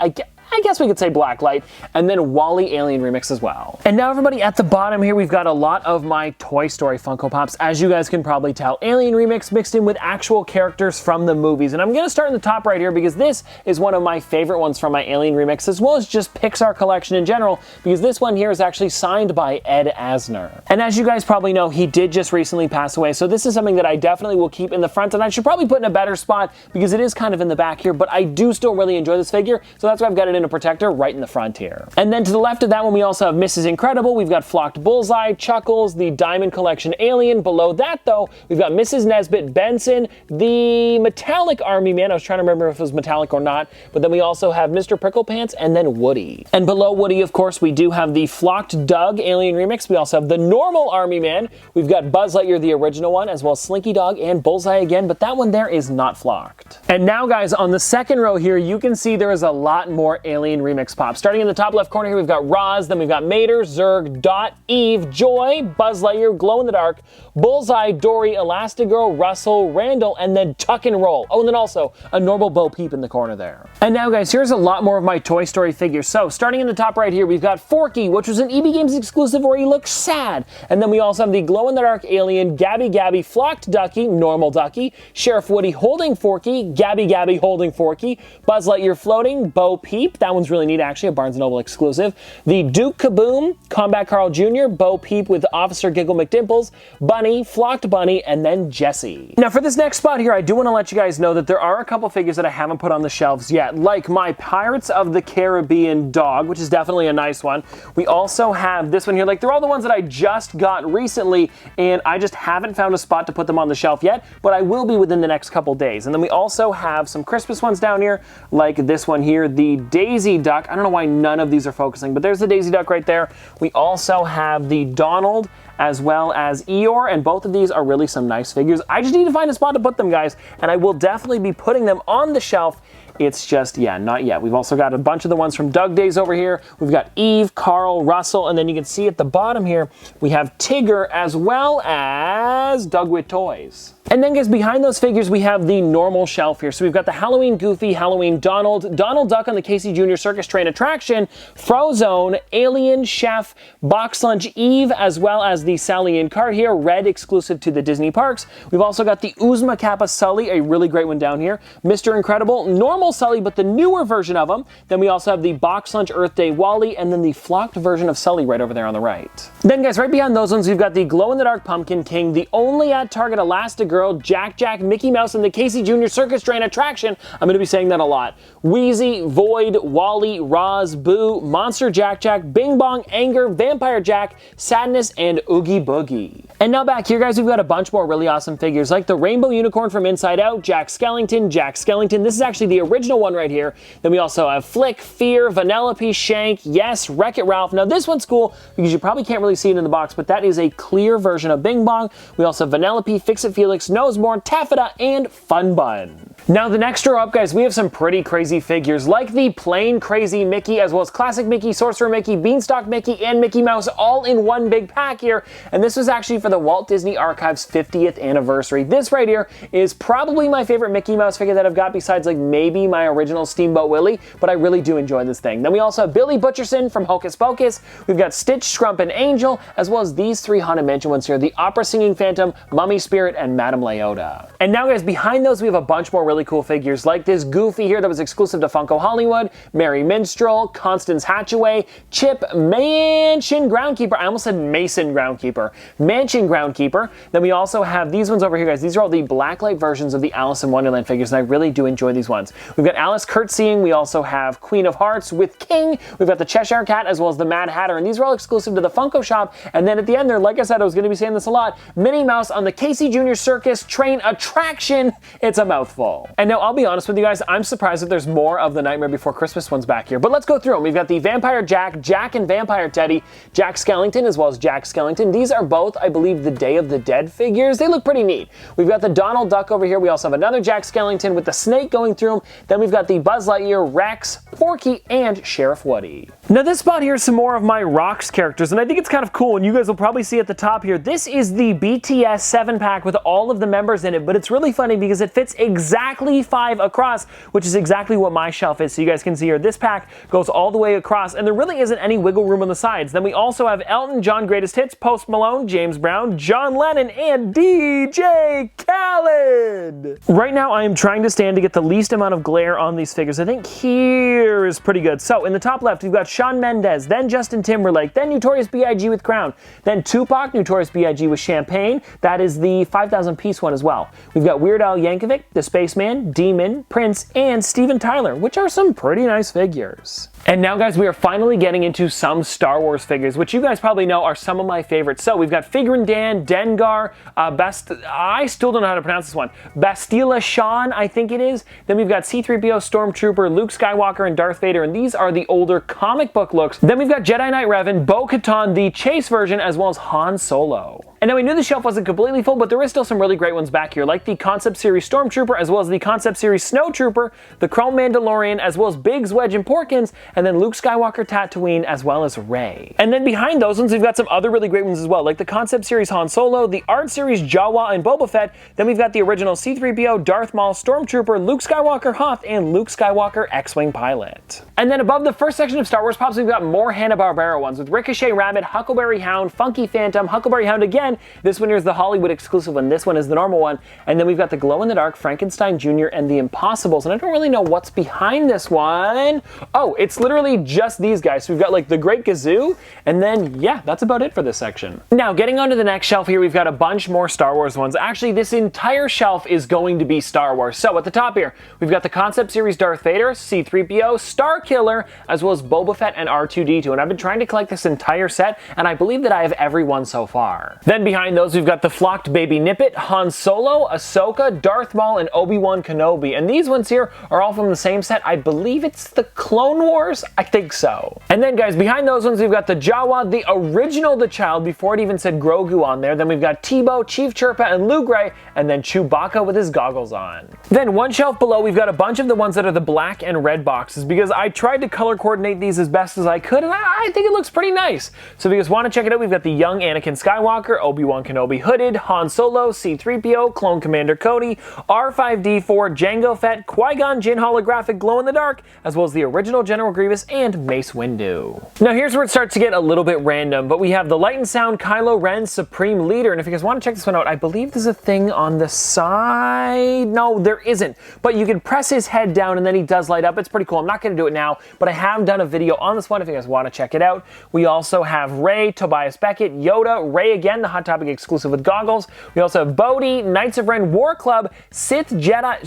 I guess we could say Blacklight, and then Wall-E Alien Remix as well. And now, everybody, at the bottom here, we've got a lot of my Toy Story Funko Pops, as you guys can probably tell. Alien Remix mixed in with actual characters from the movies. And I'm going to start in the top right here because this is one of my favorite ones from my Alien Remix, as well as just Pixar collection in general, because this one here is actually signed by Ed Asner. And as you guys probably know, he did just recently pass away, so this is something that I definitely will keep in the front, and I should probably put in a better spot because it is kind of in the back here, but I do still really enjoy this figure, so that's why I've got it in a protector right in the front here. And then to the left of that one, we also have Mrs. Incredible. We've got Flocked Bullseye, Chuckles, the Diamond Collection Alien. Below that, though, we've got Mrs. Nesbit, Benson, the Metallic Army Man. I was trying to remember if it was metallic or not, but then we also have Mr. Pricklepants and then Woody. And below Woody, of course, we do have the Flocked Doug Alien Remix. We also have the normal Army Man. We've got Buzz Lightyear, the original one, as well as Slinky Dog and Bullseye again, but that one there is not flocked. And now, guys, on the second row here, you can see there is a lot more Alien Remix pops. Starting in the top left corner here, we've got Roz, then we've got Mater, Zurg, Dot, Eve, Joy, Buzz Lightyear, Glow in the Dark, Bullseye, Dory, Elastigirl, Russell, Randall, and then Tuck and Roll. Oh, and then also a normal Bo Peep in the corner there. And now, guys, here's a lot more of my Toy Story figures. So, starting in the top right here, we've got Forky, which was an EB Games exclusive where he looks sad. And then we also have the Glow in the Dark Alien, Gabby, Flocked Ducky, normal Ducky, Sheriff Woody holding Forky, Gabby holding Forky, Buzz Lightyear floating, Bo Peep, that one's really neat actually, a Barnes & Noble exclusive, the Duke Kaboom, Combat Carl Jr., Bo Peep with Officer Giggle McDimples, Bunny, Bunny, Flocked Bunny, and then Jessie. Now for this next spot here, I do want to let you guys know that there are a couple figures that I haven't put on the shelves yet, like my Pirates of the Caribbean dog, which is definitely a nice one. We also have this one here. Like, they're all the ones that I just got recently, and I just haven't found a spot to put them on the shelf yet, but I will be within the next couple days. And then we also have some Christmas ones down here, like this one here, the Daisy Duck. I don't know why none of these are focusing, but there's the Daisy Duck right there. We also have the Donald, as well as Eeyore, and both of these are really some nice figures. I just need to find a spot to put them, guys, and I will definitely be putting them on the shelf. It's just, yeah, not yet. We've also got a bunch of the ones from Doug Days over here. We've got Eve, Carl, Russell, and then you can see at the bottom here, we have Tigger as well as Doug with Toys. And then, guys, behind those figures, we have the normal shelf here. So we've got the Halloween Goofy, Halloween Donald, Donald Duck on the Casey Jr. Circus Train attraction, Frozone, Alien, Chef, Box Lunch, Eve, as well as the Sally Ann card here, red exclusive to the Disney parks. We've also got the Uzma Kappa Sully, a really great one down here, Mr. Incredible, normal Sully, but the newer version of him. Then we also have the Box Lunch Earth Day Wally, and then the flocked version of Sully right over there on the right. Then, guys, right behind those ones, we've got the glow-in-the-dark Pumpkin King, the only at Target Elastigirl, Jack, Mickey Mouse, and the Casey Jr. Circus Train attraction. I'm going to be saying that a lot. Wheezy, Void, Wally, Roz, Boo, Monster Jack, Bing Bong, Anger, Vampire Jack, Sadness, and Oogie Boogie. And now back here, guys, we've got a bunch more really awesome figures, like the Rainbow Unicorn from Inside Out, Jack Skellington. This is actually the original one right here. Then we also have Flick, Fear, Vanellope, Shank, Yes, Wreck-It Ralph. Now this one's cool because you probably can't really see it in the box, but that is a clear version of Bing Bong. We also have Vanellope, Fix-It Felix, Noseborn, Taffeta, and Fun Bun. Now the next row up, guys, we have some pretty crazy figures, like the plain crazy Mickey, as well as classic Mickey, Sorcerer Mickey, Beanstalk Mickey, and Mickey Mouse all in one big pack here. And this was actually for the Walt Disney Archives 50th anniversary. This right here is probably my favorite Mickey Mouse figure that I've got, besides like maybe my original Steamboat Willie, but I really do enjoy this thing. Then we also have Billy Butcherson from Hocus Pocus. We've got Stitch, Scrump, and Angel, as well as these three Haunted Mansion ones here, the Opera Singing Phantom, Mummy Spirit, and Madame Leota. And now, guys, behind those we have a bunch more really cool figures, like this Goofy here that was exclusive to Funko Hollywood, Merry Minstrel, Constance Hatchaway, Chip, Mansion Groundkeeper. I almost said Mason Groundkeeper. Mansion Groundkeeper. Then we also have these ones over here, guys. These are all the blacklight versions of the Alice in Wonderland figures, and I really do enjoy these ones. We've got Alice curtsying. We also have Queen of Hearts with King. We've got the Cheshire Cat, as well as the Mad Hatter, and these are all exclusive to the Funko Shop. And then at the end there, like I said, I was going to be saying this a lot, Minnie Mouse on the Casey Jr. Circus Train attraction. It's a mouthful. And now I'll be honest with you guys, I'm surprised that there's more of the Nightmare Before Christmas ones back here, but let's go through them. We've got the Vampire Jack, Jack and Vampire Teddy, Jack Skellington, as well as Jack Skellington. These are both, I believe, the Day of the Dead figures. They look pretty neat. We've got the Donald Duck over here. We also have another Jack Skellington with the snake going through him. Then we've got the Buzz Lightyear, Rex, Forky, and Sheriff Woody. Now this spot here is some more of my Rocks characters, and I think it's kind of cool, and you guys will probably see at the top here, this is the BTS 7-pack with all of the members in it, but it's really funny because it fits exactly 5 across, which is exactly what my shelf is. So you guys can see here, this pack goes all the way across, and there really isn't any wiggle room on the sides. Then we also have Elton John Greatest Hits, Post Malone, James Brown, John Lennon, and DJ Khaled. Right now I am trying to stand to get the least amount of glare on these figures. I think here is pretty good. So in the top left, we've got Shawn Mendes, then Justin Timberlake, then Notorious B.I.G. with Crown, then Tupac, Notorious B.I.G. with Champagne. That is the 5,000 piece one as well. We've got Weird Al Yankovic, The Spaceman, Demon, Prince, and Steven Tyler, which are some pretty nice figures. And now, guys, we are finally getting into some Star Wars figures, which you guys probably know are some of my favorites. So we've got Figrin Dan, Dengar, I still don't know how to pronounce this one, Bastila Shan, I think it is. Then we've got C-3PO, Stormtrooper, Luke Skywalker, and Darth Vader, and these are the older comic book looks. Then we've got Jedi Knight Revan, Bo-Katan, the Chase version, as well as Han Solo. And now we knew the shelf wasn't completely full, but there is still some really great ones back here, like the Concept Series Stormtrooper, as well as the Concept Series Snowtrooper, the Chrome Mandalorian, as well as Biggs, Wedge, and Porkins, and then Luke Skywalker Tatooine, as well as Rey. And then behind those ones, we've got some other really great ones as well, like the Concept Series Han Solo, the Art Series Jawa and Boba Fett, then we've got the original C-3PO, Darth Maul, Stormtrooper, Luke Skywalker Hoth, and Luke Skywalker X-Wing Pilot. And then above the first section of Star Wars Wars Pops, we've got more Hanna-Barbera ones with Ricochet Rabbit, Huckleberry Hound, Funky Phantom, Huckleberry Hound again. This one here is the Hollywood exclusive one. This one is the normal one. And then we've got the glow-in-the-dark Frankenstein Jr. and the Impossibles. And I don't really know what's behind this one. Oh, it's literally just these guys. So we've got like the Great Gazoo, and then yeah, that's about it for this section. Now, getting onto the next shelf here, we've got a bunch more Star Wars ones. Actually, this entire shelf is going to be Star Wars. So at the top here, we've got the Concept Series Darth Vader, C-3PO, Star Killer, as well as Boba Fett and R2-D2. And I've been trying to collect this entire set, and I believe that I have every one so far. Then behind those, we've got the Flocked Baby Nippet, Han Solo, Ahsoka, Darth Maul, and Obi-Wan Kenobi. And these ones here are all from the same set. I believe it's the Clone Wars? I think so. And then guys, behind those ones, we've got the Jawa, the original The Child, before it even said Grogu on there. Then we've got Teebo, Chief Chirpa, and Lugray, and then Chewbacca with his goggles on. Then one shelf below, we've got a bunch of the ones that are the black and red boxes, because I tried to color coordinate these as best as I could, and I think it looks pretty nice. So if you guys want to check it out, we've got the young Anakin Skywalker, Obi-Wan Kenobi hooded, Han Solo, C-3PO, Clone Commander Cody, R5-D4, Jango Fett, Qui-Gon Jinn holographic glow-in-the-dark, as well as the original General Grievous and Mace Windu. Now here's where it starts to get a little bit random, but we have the Light and Sound Kylo Ren Supreme Leader, and if you guys want to check this one out, I believe there's a thing on the side. No, there isn't, but you can press his head down and then he does light up. It's pretty cool. I'm not going to do it now, but I have done a video on this one if you guys want to check it out. We also have Rey, Tobias Beckett, Yoda, Rey again, the Hot Topic exclusive with goggles. We also have Bodhi, Knights of Ren War Club, Sith Jet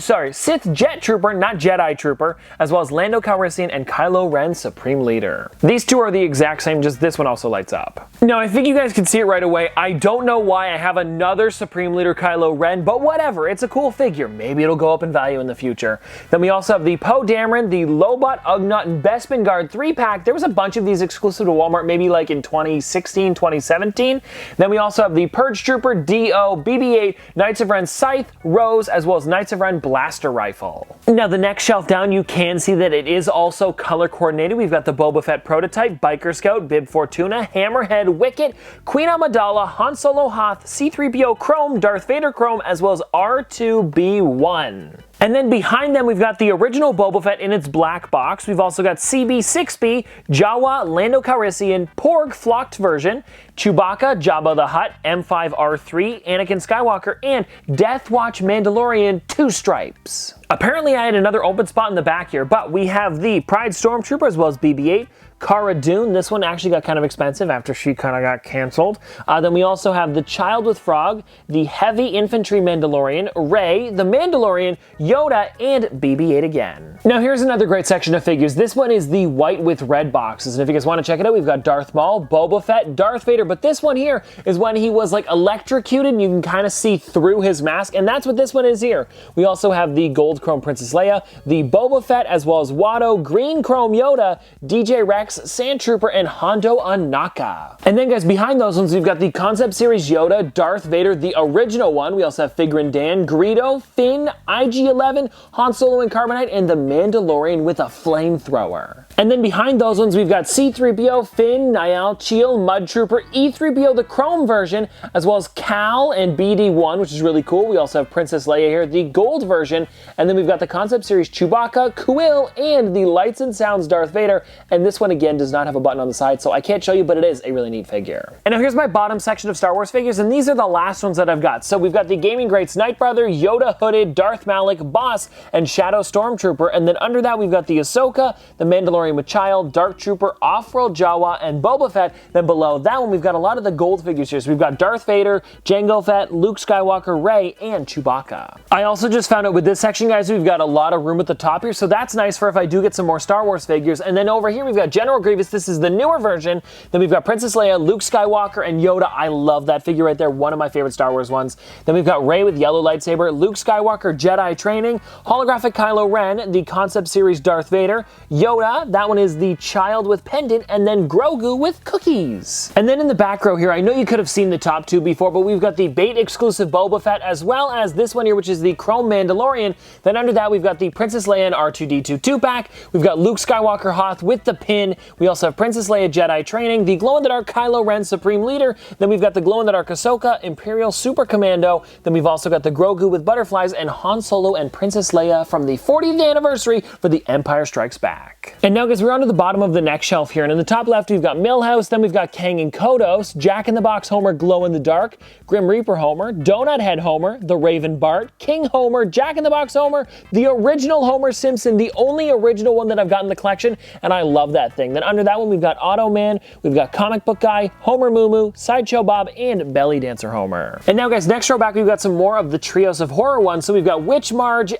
Trooper, not Jedi Trooper, as well as Lando Calrissian and Kylo Ren Supreme Leader. These two are the exact same, just this one also lights up. Now, I think you guys can see it right away. I don't know why I have another Supreme Leader Kylo Ren, but whatever. It's a cool figure. Maybe it'll go up in value in the future. Then we also have the Poe Dameron, the Lobot, Ugnaught, and Bespin Guard 3-pack. There was a bunch of these exclusive to Walmart, maybe like in 2016, 2017. Then we also have the Purge Trooper, D.O., BB-8, Knights of Ren Scythe, Rose, as well as Knights of Ren Blaster Rifle. Now, the next shelf down, you can see that it is also color coordinated. We've got the Boba Fett Prototype, Biker Scout, Bib Fortuna, Hammerhead, Wicket, Queen Amidala, Han Solo Hoth, C-3PO Chrome, Darth Vader Chrome, as well as R2B1. And then behind them, we've got the original Boba Fett in its black box. We've also got CB6B, Jawa, Lando Calrissian, Porg Flocked version, Chewbacca, Jabba the Hutt, M5R3, Anakin Skywalker, and Death Watch Mandalorian 2 Stripes. Apparently, I had another open spot in the back here, but we have the Pride Stormtrooper as well as BB-8, Cara Dune. This one actually got kind of expensive after she kind of got canceled. Then we also have the Child with Frog, the Heavy Infantry Mandalorian, Rey, the Mandalorian, Yoda, and BB-8 again. Now here's another great section of figures. This one is the white with red boxes, and if you guys want to check it out, we've got Darth Maul, Boba Fett, Darth Vader, but this one here is when he was like electrocuted and you can kind of see through his mask, and that's what this one is here. We also have the Gold Chrome Princess Leia, the Boba Fett, as well as Watto, Green Chrome Yoda, DJ Rex, Sand Trooper, and Hondo Anaka. And then guys, behind those ones, we've got the Concept Series Yoda, Darth Vader, the original one. We also have Figrin Dan, Greedo, Finn, IG-11, Han Solo and Carbonite, and the Mandalorian with a flamethrower. And then behind those ones, we've got C-3PO, Finn, Niall, Cheel, Mud Trooper, E-3PO, the Chrome version, as well as Cal and BD-1, which is really cool. We also have Princess Leia here, the gold version, and then we've got the Concept Series Chewbacca, Kuil, and the Lights and Sounds Darth Vader, and this one again does not have a button on the side, so I can't show you, but it is a really neat figure. And now here's my bottom section of Star Wars figures, and these are the last ones that I've got. So we've got the Gaming Greats Night Brother, Yoda Hooded, Darth Malak, Boss, and Shadow Stormtrooper, and then under that we've got the Ahsoka, the Mandalorian with Child, Dark Trooper, Off-World Jawa, and Boba Fett. Then below that one we've got a lot of the gold figures here. So we've got Darth Vader, Jango Fett, Luke Skywalker, Rey, and Chewbacca. I also just found out with this section, guys, we've got a lot of room at the top here, so that's nice for if I do get some more Star Wars figures. And then over here we've got General Grievous. This is the newer version. Then we've got Princess Leia, Luke Skywalker, and Yoda. I love that figure right there. One of my favorite Star Wars ones. Then we've got Rey with yellow lightsaber, Luke Skywalker, Jedi training, holographic Kylo Ren, the Concept Series Darth Vader, Yoda, that one is the Child with pendant, and then Grogu with cookies. And then in the back row here, I know you could have seen the top two before, but we've got the Bait exclusive Boba Fett, as well as this one here, which is the Chrome Mandalorian. Then under that, we've got the Princess Leia and R2-D2 2-pack. We've got Luke Skywalker Hoth with the pin, Finn. We also have Princess Leia Jedi Training, the glow-in-the-dark Kylo Ren Supreme Leader. Then we've got the glow-in-the-dark Ahsoka Imperial Super Commando. Then we've also got the Grogu with butterflies and Han Solo and Princess Leia from the 40th anniversary for The Empire Strikes Back. And now guys, we're on to the bottom of the next shelf here. And in the top left, we've got Milhouse. Then we've got Kang and Kodos, Jack-in-the-Box Homer Glow-in-the-Dark, Grim Reaper Homer, Donut Head Homer, the Raven Bart, King Homer, Jack-in-the-Box Homer, the original Homer Simpson, the only original one that I've got in the collection, and I love that thing. Then under that one, we've got Automan, we've got Comic Book Guy, Homer Moo, Sideshow Bob, and Belly Dancer Homer. And now guys, next row back, we've got some more of the Trios of Horror ones. So we've got Witch Marge,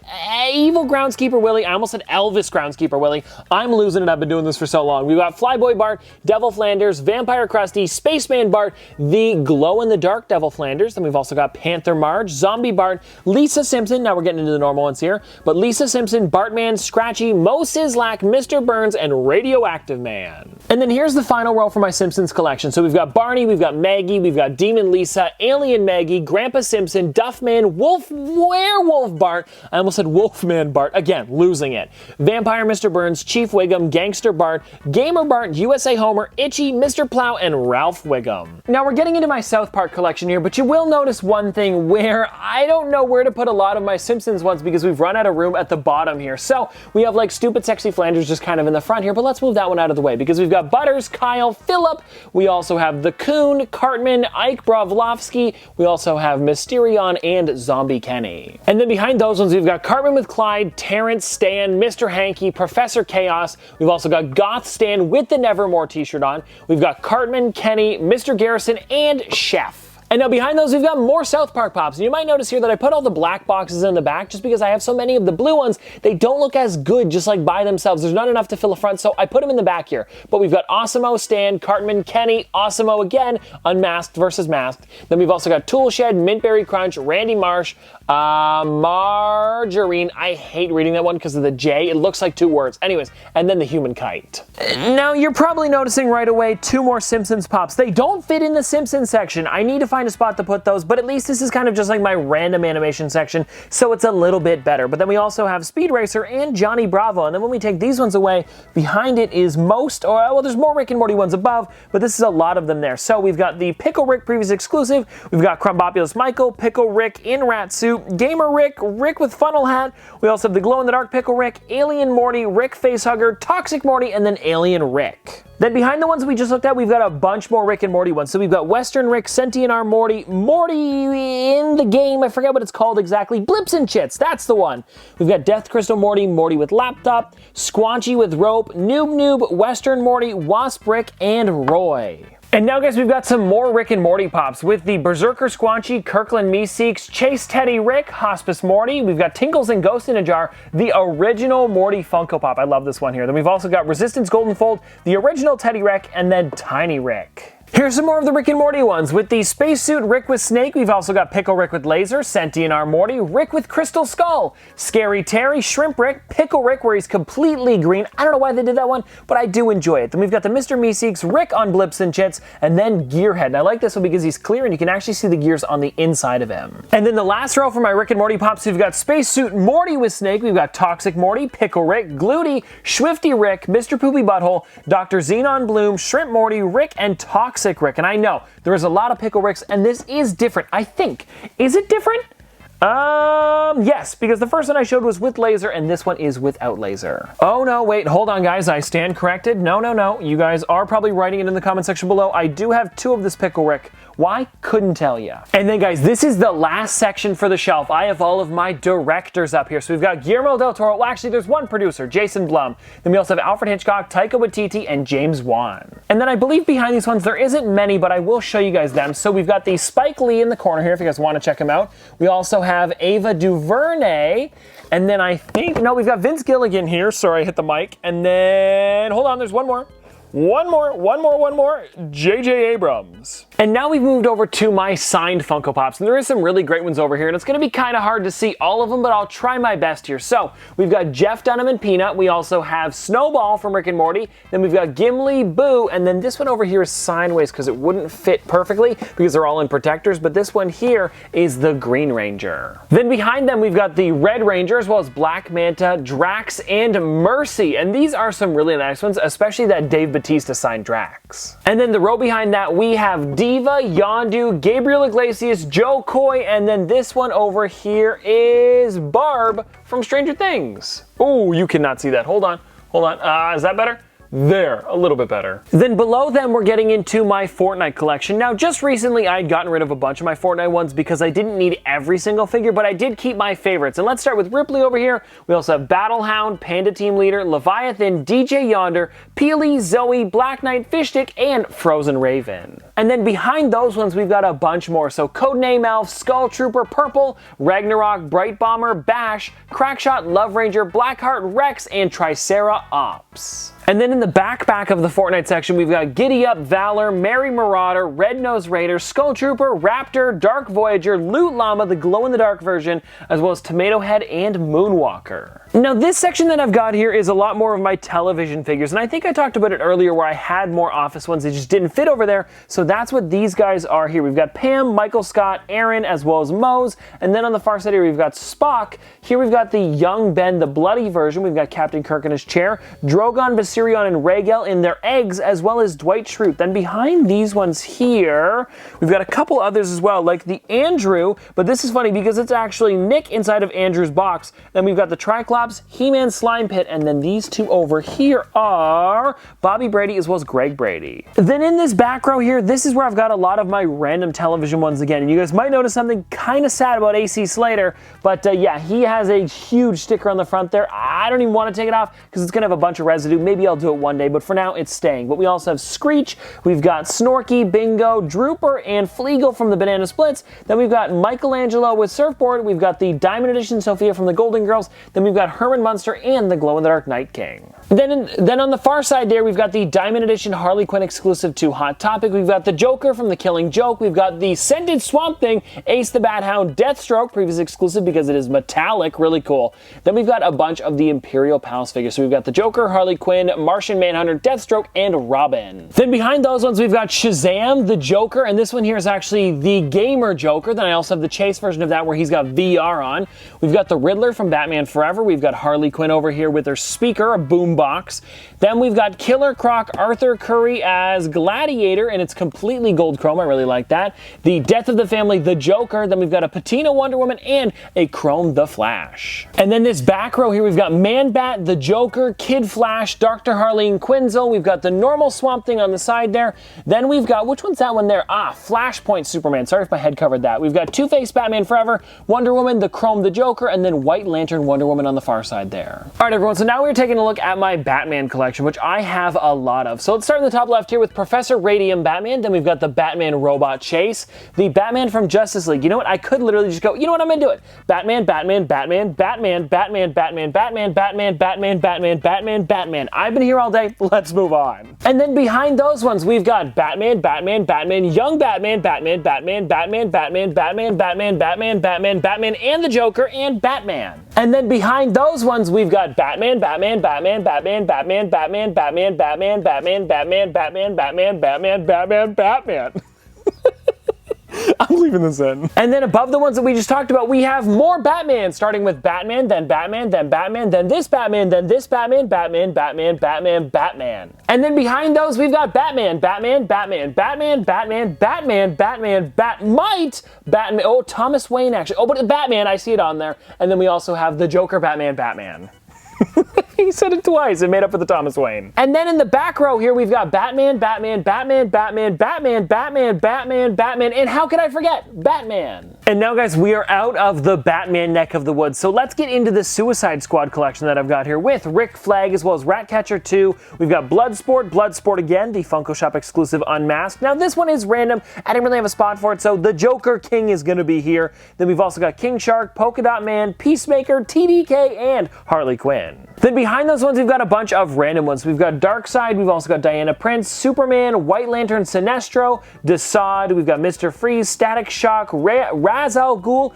Evil Groundskeeper Willie, I almost said Elvis Groundskeeper Willie. I'm losing it, I've been doing this for so long. We've got Flyboy Bart, Devil Flanders, Vampire Krusty, Spaceman Bart, the Glow-in-the-Dark Devil Flanders. Then we've also got Panther Marge, Zombie Bart, Lisa Simpson, now we're getting into the normal ones here, but Lisa Simpson, Bartman, Scratchy, Mo Sislak, Mr. Burns, and Radioactive Man. And then here's the final row for my Simpsons collection. So we've got Barney, we've got Maggie, we've got Demon Lisa, Alien Maggie, Grandpa Simpson, Duffman, Werewolf Bart, I almost said Wolfman Bart, again, losing it, Vampire Mr. Burns, Chief Wiggum, Gangster Bart, Gamer Bart, USA Homer, Itchy, Mr. Plow, and Ralph Wiggum. Now we're getting into my South Park collection here, but you will notice one thing where I don't know where to put a lot of my Simpsons ones because we've run out of room at the bottom here. So we have like Stupid Sexy Flanders just kind of in the front here, but let's move that one out of the way because we've got Butters, Kyle, Phillip, we also have the Coon, Cartman, Ike Bravlovsky, we also have Mysterion, and Zombie Kenny. And then behind those ones, we've got Cartman with Clyde, Terrence, Stan, Mr. Hanky, Professor Chaos, we've also got Goth Stan with the Nevermore t-shirt on, we've got Cartman, Kenny, Mr. Garrison, and Chef. And now behind those, we've got more South Park Pops. And you might notice here that I put all the black boxes in the back just because I have so many of the blue ones. They don't look as good just like by themselves. There's not enough to fill a front, so I put them in the back here. But we've got Awesemo, Stan, Cartman, Kenny, Awesemo again, Unmasked versus Masked. Then we've also got Toolshed, Mintberry Crunch, Randy Marsh, Margarine. I hate reading that one because of the J. It looks like two words. Anyways, and then the Human Kite. Now, you're probably noticing right away two more Simpsons Pops. They don't fit in the Simpsons section. I need to find a spot to put those, but at least this is kind of just like my random animation section, so it's a little bit better. But then we also have Speed Racer and Johnny Bravo, and then when we take these ones away, behind it is there's more Rick and Morty ones above, but this is a lot of them there. So we've got the Pickle Rick previous exclusive, we've got Crumbopulous Michael, Pickle Rick in rat suit, Gamer Rick, Rick with funnel hat, we also have the glow-in-the-dark Pickle Rick, Alien Morty, Rick Facehugger, Toxic Morty, and then Alien Rick. Then behind the ones we just looked at, we've got a bunch more Rick and Morty ones. So we've got Western Rick, Sentient R Morty, Morty in the game, I forget what it's called exactly, Blips and Chits, that's the one. We've got Death Crystal Morty, Morty with laptop, Squanchy with rope, Noob, Western Morty, Wasp Rick, and Roy. And now guys, we've got some more Rick and Morty Pops with the Berserker Squanchy, Kirkland Meeseeks, Chase Teddy Rick, Hospice Morty, we've got Tinkles and Ghost in a Jar, the original Morty Funko Pop, I love this one here. Then we've also got Resistance Golden Fold, the original Teddy Rick, and then Tiny Rick. Here's some more of the Rick and Morty ones. With the Spacesuit Rick with Snake, we've also got Pickle Rick with Laser, Sentient R Morty, Rick with Crystal Skull, Scary Terry, Shrimp Rick, Pickle Rick where he's completely green. I don't know why they did that one, but I do enjoy it. Then we've got the Mr. Meeseeks, Rick on Blips and Chits, and then Gearhead. And I like this one because he's clear and you can actually see the gears on the inside of him. And then the last row for my Rick and Morty Pops, we've got Spacesuit Morty with Snake, we've got Toxic Morty, Pickle Rick, Gluty, Swifty Rick, Mr. Poopy Butthole, Dr. Xenon Bloom, Shrimp Morty, Rick, and Toxic Rick. And I know there is a lot of Pickle Ricks, and this is different, I think. Is it different? Yes, because the first one I showed was with laser, and this one is without laser. Oh no, wait, hold on guys, I stand corrected. No, you guys are probably writing it in the comment section below. I do have two of this Pickle Rick. Why? Couldn't tell you. And then guys, this is the last section for the shelf. I have all of my directors up here. So we've got Guillermo del Toro. Well, actually, there's one producer, Jason Blum. Then we also have Alfred Hitchcock, Taika Waititi, and James Wan. And then I believe behind these ones, there isn't many, but I will show you guys them. So we've got the Spike Lee in the corner here, if you guys want to check him out. We also have Ava DuVernay. And then I think, no, we've got Vince Gilligan here. Sorry, I hit the mic. And then, hold on, there's one more. One more, J.J. Abrams. And now we've moved over to my signed Funko Pops, and there is some really great ones over here, and it's going to be kind of hard to see all of them, but I'll try my best here. So, we've got Jeff Dunham and Peanut, we also have Snowball from Rick and Morty, then we've got Gimli, Boo, and then this one over here is sideways because it wouldn't fit perfectly because they're all in protectors, but this one here is the Green Ranger. Then behind them we've got the Red Ranger as well as Black Manta, Drax, and Mercy, and these are some really nice ones, especially that Dave Bautista signed Drax. And then the row behind that we have Diva, Yondu, Gabriel Iglesias, Joe Coy, and then this one over here is Barb from Stranger Things. Oh, you cannot see that. Hold on. Is that better? There, a little bit better. Then below them, we're getting into my Fortnite collection. Now, just recently, I had gotten rid of a bunch of my Fortnite ones because I didn't need every single figure, but I did keep my favorites. And let's start with Ripley over here. We also have Battlehound, Panda Team Leader, Leviathan, DJ Yonder, Peely, Zoe, Black Knight, Fishstick, and Frozen Raven. And then behind those ones, we've got a bunch more. So Codename Elf, Skull Trooper, Purple, Ragnarok, Bright Bomber, Bash, Crackshot, Love Ranger, Blackheart, Rex, and Tricera Ops. And then in the backpack of the Fortnite section, we've got Giddy Up, Valor, Merry Marauder, Red Nose Raider, Skull Trooper, Raptor, Dark Voyager, Loot Llama, the glow-in-the-dark version, as well as Tomato Head and Moonwalker. Now this section that I've got here is a lot more of my television figures, and I think I talked about it earlier where I had more office ones, they just didn't fit over there, so that's what these guys are here. We've got Pam, Michael Scott, Aaron, as well as Mose, and then on the far side here we've got Spock. Here we've got the Young Ben, the bloody version. We've got Captain Kirk in his chair, Drogon, Viserion, and Rhaegal in their eggs, as well as Dwight Schrute. Then behind these ones here, we've got a couple others as well, like the Andrew, but this is funny because it's actually Nick inside of Andrew's box. Then we've got the Triclops, He-Man Slime Pit, and then these two over here are Bobby Brady as well as Greg Brady. Then in this back row here, this is where I've got a lot of my random television ones again, and you guys might notice something kind of sad about AC Slater, but yeah, he has a huge sticker on the front there. I don't even want to take it off because it's going to have a bunch of residue. Maybe I'll do it one day, but for now it's staying. But we also have Screech, we've got Snorky, Bingo, Drooper, and Fleagle from the Banana Splits. Then we've got Michelangelo with Surfboard, we've got the Diamond Edition Sophia from the Golden Girls, then we've got Herman Munster and the Glow-in-the-Dark Night King. Then on the far side there, we've got the Diamond Edition Harley Quinn exclusive to Hot Topic, we've got the Joker from The Killing Joke, we've got the Scented Swamp Thing, Ace the Bat Hound, Deathstroke, previous exclusive because it is metallic, really cool. Then we've got a bunch of the Imperial Palace figures, so we've got the Joker, Harley Quinn, Martian Manhunter, Deathstroke, and Robin. Then behind those ones, we've got Shazam, the Joker, and this one here is actually the Gamer Joker. Then I also have the Chase version of that where he's got VR on. We've got the Riddler from Batman Forever. We've got Harley Quinn over here with her speaker, a boombox. Then we've got Killer Croc, Arthur Curry as Gladiator, and it's completely gold chrome. I really like that. The Death of the Family, the Joker. Then we've got a Patina Wonder Woman and a Chrome the Flash. And then this back row here, we've got Man-Bat, the Joker, Kid Flash, Dr. Harleen Quinzel. We've got the normal Swamp Thing on the side there. Then we've got, which one's that one there? Flashpoint Superman. Sorry if my head covered that. We've got Two-Face Batman Forever, Wonder Woman, the Chrome the Joker, and then White Lantern Wonder Woman on the far side there. All right, everyone, so now we're taking a look at my Batman collection, which I have a lot of. So let's start in the top left here with Professor Radium Batman. Then we've got the Batman Robot Chase, the Batman from Justice League. You know what? I could literally just go, you know what? I'm gonna do it. Batman, Batman, Batman, Batman, Batman, Batman, Batman, Batman, Batman, Batman, Batman, Batman. I've been here all day. Let's move on. And then behind those ones, we've got Batman, Batman, Batman, Young Batman, Batman, Batman, Batman, Batman, Batman, Batman, Batman, Batman, Batman, and the Joker, and Batman. And then behind those ones, we've got Batman, Batman, Batman, Batman, Batman, Batman, Batman, Batman, Batman, Batman, Batman, Batman, Batman, Batman, Batman. I'm leaving this in. And then above the ones that we just talked about, we have more Batman, starting with Batman, then Batman, then Batman, then this Batman, then this Batman, Batman, Batman, Batman, Batman. And then behind those, we've got Batman, Batman, Batman, Batman, Batman, Batman, Batman, Batmite, Batman, oh, Thomas Wayne actually. Oh, but Batman, I see it on there. And then we also have the Joker, Batman, Batman. He said it twice and made up for the Thomas Wayne. And then in the back row here, we've got Batman, Batman, Batman, Batman, Batman, Batman, Batman, Batman, and how could I forget? Batman. And now guys, we are out of the Batman neck of the woods, so let's get into the Suicide Squad collection that I've got here with Rick Flag as well as Ratcatcher 2. We've got Bloodsport again, the Funko Shop exclusive unmasked. Now this one is random, I didn't really have a spot for it, so the Joker King is going to be here. Then we've also got King Shark, Polka Dot Man, Peacemaker, TDK, and Harley Quinn. Then behind those ones, we've got a bunch of random ones. We've got Darkseid, we've also got Diana Prince, Superman, White Lantern, Sinestro, Desaad, we've got Mr. Freeze, Static Shock, Ra's al Ghul,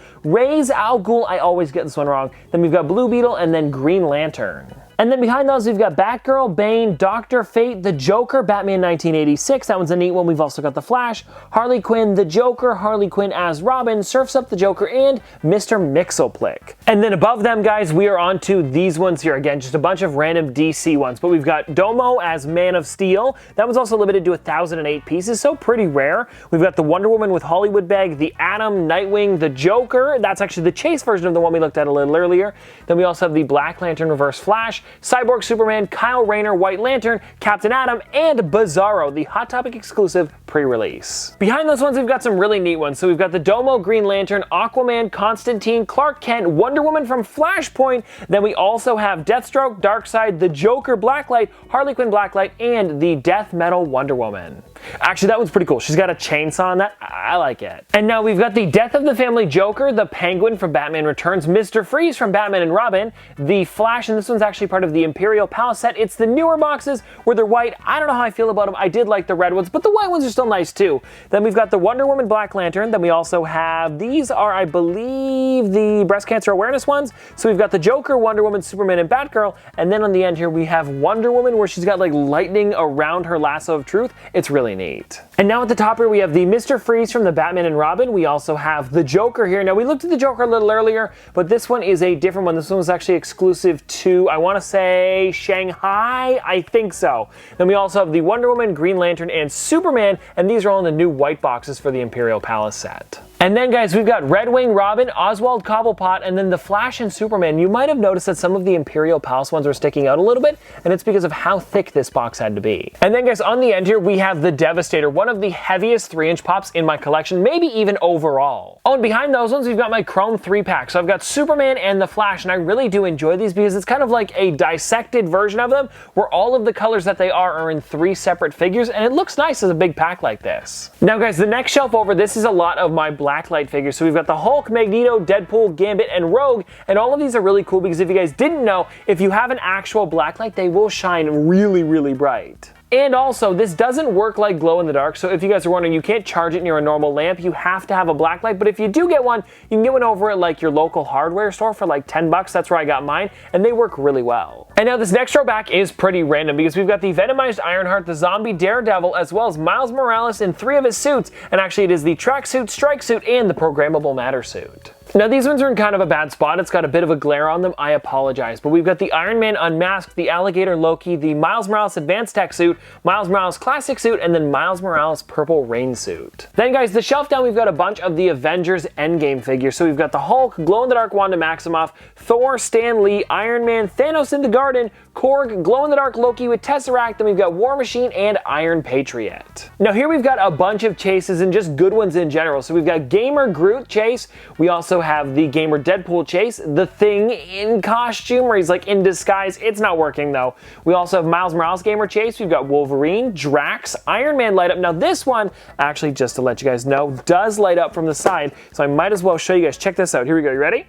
I always get this one wrong. Then we've got Blue Beetle, and then Green Lantern. And then behind those, we've got Batgirl, Bane, Dr. Fate, the Joker, Batman 1986, that one's a neat one. We've also got the Flash, Harley Quinn, the Joker, Harley Quinn as Robin, Surf's Up the Joker, and Mr. Mxyzptlk. And then above them, guys, we are on to these ones here. Again, just a bunch of random DC ones. But we've got Domo as Man of Steel. That was also limited to 1,008 pieces, so pretty rare. We've got the Wonder Woman with Hollywood Bag, the Atom, Nightwing, the Joker. That's actually the Chase version of the one we looked at a little earlier. Then we also have the Black Lantern Reverse Flash, Cyborg Superman, Kyle Rayner, White Lantern, Captain Atom, and Bizarro, the Hot Topic exclusive pre-release. Behind those ones, we've got some really neat ones. So we've got the Domo, Green Lantern, Aquaman, Constantine, Clark Kent, Wonder Woman from Flashpoint. Then we also have Deathstroke, Darkseid, the Joker, Blacklight, Harley Quinn, Blacklight, and the Death Metal Wonder Woman. Actually, that one's pretty cool. She's got a chainsaw on that. I like it. And now we've got the Death of the Family Joker, the Penguin from Batman Returns, Mr. Freeze from Batman and Robin, the Flash, and this one's actually part of the Imperial Palace set. It's the newer boxes where they're white. I don't know how I feel about them. I did like the red ones, but the white ones are still nice too. Then we've got the Wonder Woman Black Lantern. Then we also have, these are, I believe, the breast cancer awareness ones. So we've got the Joker, Wonder Woman, Superman, and Batgirl. And then on the end here, we have Wonder Woman where she's got like lightning around her lasso of truth. It's really neat. And now at the top here, we have the Mr. Freeze from the Batman and Robin. We also have the Joker here. Now we looked at the Joker a little earlier, but this one is a different one. This one was actually exclusive to, I want to say, Shanghai? I think so. Then we also have the Wonder Woman, Green Lantern, and Superman, and these are all in the new white boxes for the Imperial Palace set. And then guys, we've got Red Wing Robin, Oswald Cobblepot, and then the Flash and Superman. You might have noticed that some of the Imperial Palace ones were sticking out a little bit, and it's because of how thick this box had to be. And then guys, on the end here, we have the Devastator, one of the heaviest 3-inch pops in my collection, maybe even overall. Oh, and behind those ones, we've got my Chrome 3-pack. So I've got Superman and the Flash, and I really do enjoy these because it's kind of like a dissected version of them, where all of the colors that they are in 3 separate figures, and it looks nice as a big pack like this. Now guys, the next shelf over, this is a lot of my Blacklight figures. So we've got the Hulk, Magneto, Deadpool, Gambit, and Rogue, and all of these are really cool because if you guys didn't know, if you have an actual Blacklight, they will shine really, really bright. And also, this doesn't work like glow in the dark, so if you guys are wondering, you can't charge it near a normal lamp, you have to have a black light, but if you do get one, you can get one over at like your local hardware store for like 10 bucks, that's where I got mine, and they work really well. And now this next row back is pretty random because we've got the Venomized Ironheart, the Zombie Daredevil, as well as Miles Morales in 3 of his suits, and actually it is the Tracksuit, Strike Suit, and the Programmable Matter suit. Now these ones are in kind of a bad spot, it's got a bit of a glare on them, I apologize, but we've got the Iron Man Unmasked, the Alligator Loki, the Miles Morales Advanced Tech Suit, Miles Morales Classic Suit, and then Miles Morales Purple Rain Suit. Then guys, the shelf down we've got a bunch of the Avengers Endgame figures, so we've got the Hulk, Glow-in-the-Dark Wanda Maximoff, Thor, Stan Lee, Iron Man, Thanos in the Garden, Korg, Glow-in-the-Dark Loki with Tesseract, then we've got War Machine and Iron Patriot. Now here we've got a bunch of chases and just good ones in general, so we've got Gamer Groot chase, we also have the Gamer Deadpool chase, the Thing in costume where he's like in disguise, it's not working though. We also have Miles Morales Gamer chase, we've got Wolverine, Drax, Iron Man light up. Now this one, actually just to let you guys know, does light up from the side, so I might as well show you guys. Check this out, here we go, you ready?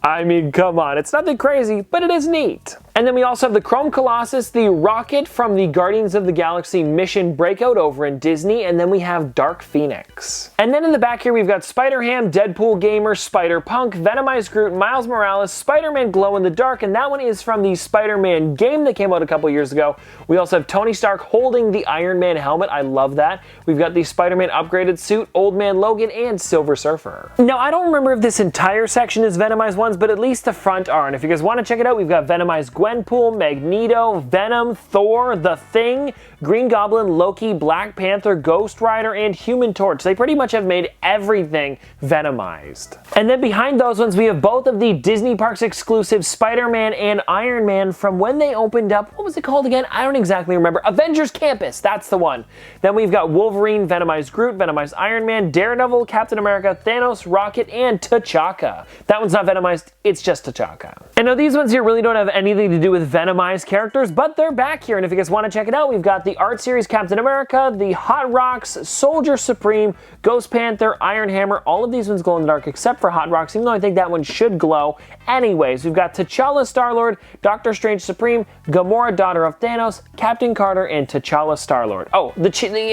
I mean, come on, it's nothing crazy, but it is neat. And then we also have the Chrome Colossus, the Rocket from the Guardians of the Galaxy Mission Breakout over in Disney, and then we have Dark Phoenix. And then in the back here, we've got Spider-Ham, Deadpool Gamer, Spider-Punk, Venomized Groot, Miles Morales, Spider-Man Glow in the Dark, and that one is from the Spider-Man game that came out a couple years ago. We also have Tony Stark holding the Iron Man helmet, I love that. We've got the Spider-Man upgraded suit, Old Man Logan, and Silver Surfer. Now, I don't remember if this entire section is Venomized ones, but at least the front are, and if you guys want to check it out, we've got Venomized Gwen, Gwenpool, Magneto, Venom, Thor, The Thing, Green Goblin, Loki, Black Panther, Ghost Rider, and Human Torch. They pretty much have made everything Venomized. And then behind those ones, we have both of the Disney Parks exclusive Spider-Man and Iron Man from when they opened up, what was it called again? I don't exactly remember. Avengers Campus, that's the one. Then we've got Wolverine, Venomized Groot, Venomized Iron Man, Daredevil, Captain America, Thanos, Rocket, and T'Chaka. That one's not Venomized, it's just T'Chaka. And now these ones here really don't have anything to do with Venomized characters, but they're back here, and if you guys want to check it out, we've got the art series Captain America, the Hot Rocks, Soldier Supreme, Ghost Panther, Iron Hammer. All of these ones glow in the dark except for Hot Rocks, even though I think that one should glow. Anyways, we've got T'Challa Star-Lord, Doctor Strange Supreme, Gamora Daughter of Thanos, Captain Carter, and T'Challa Star-Lord. Oh,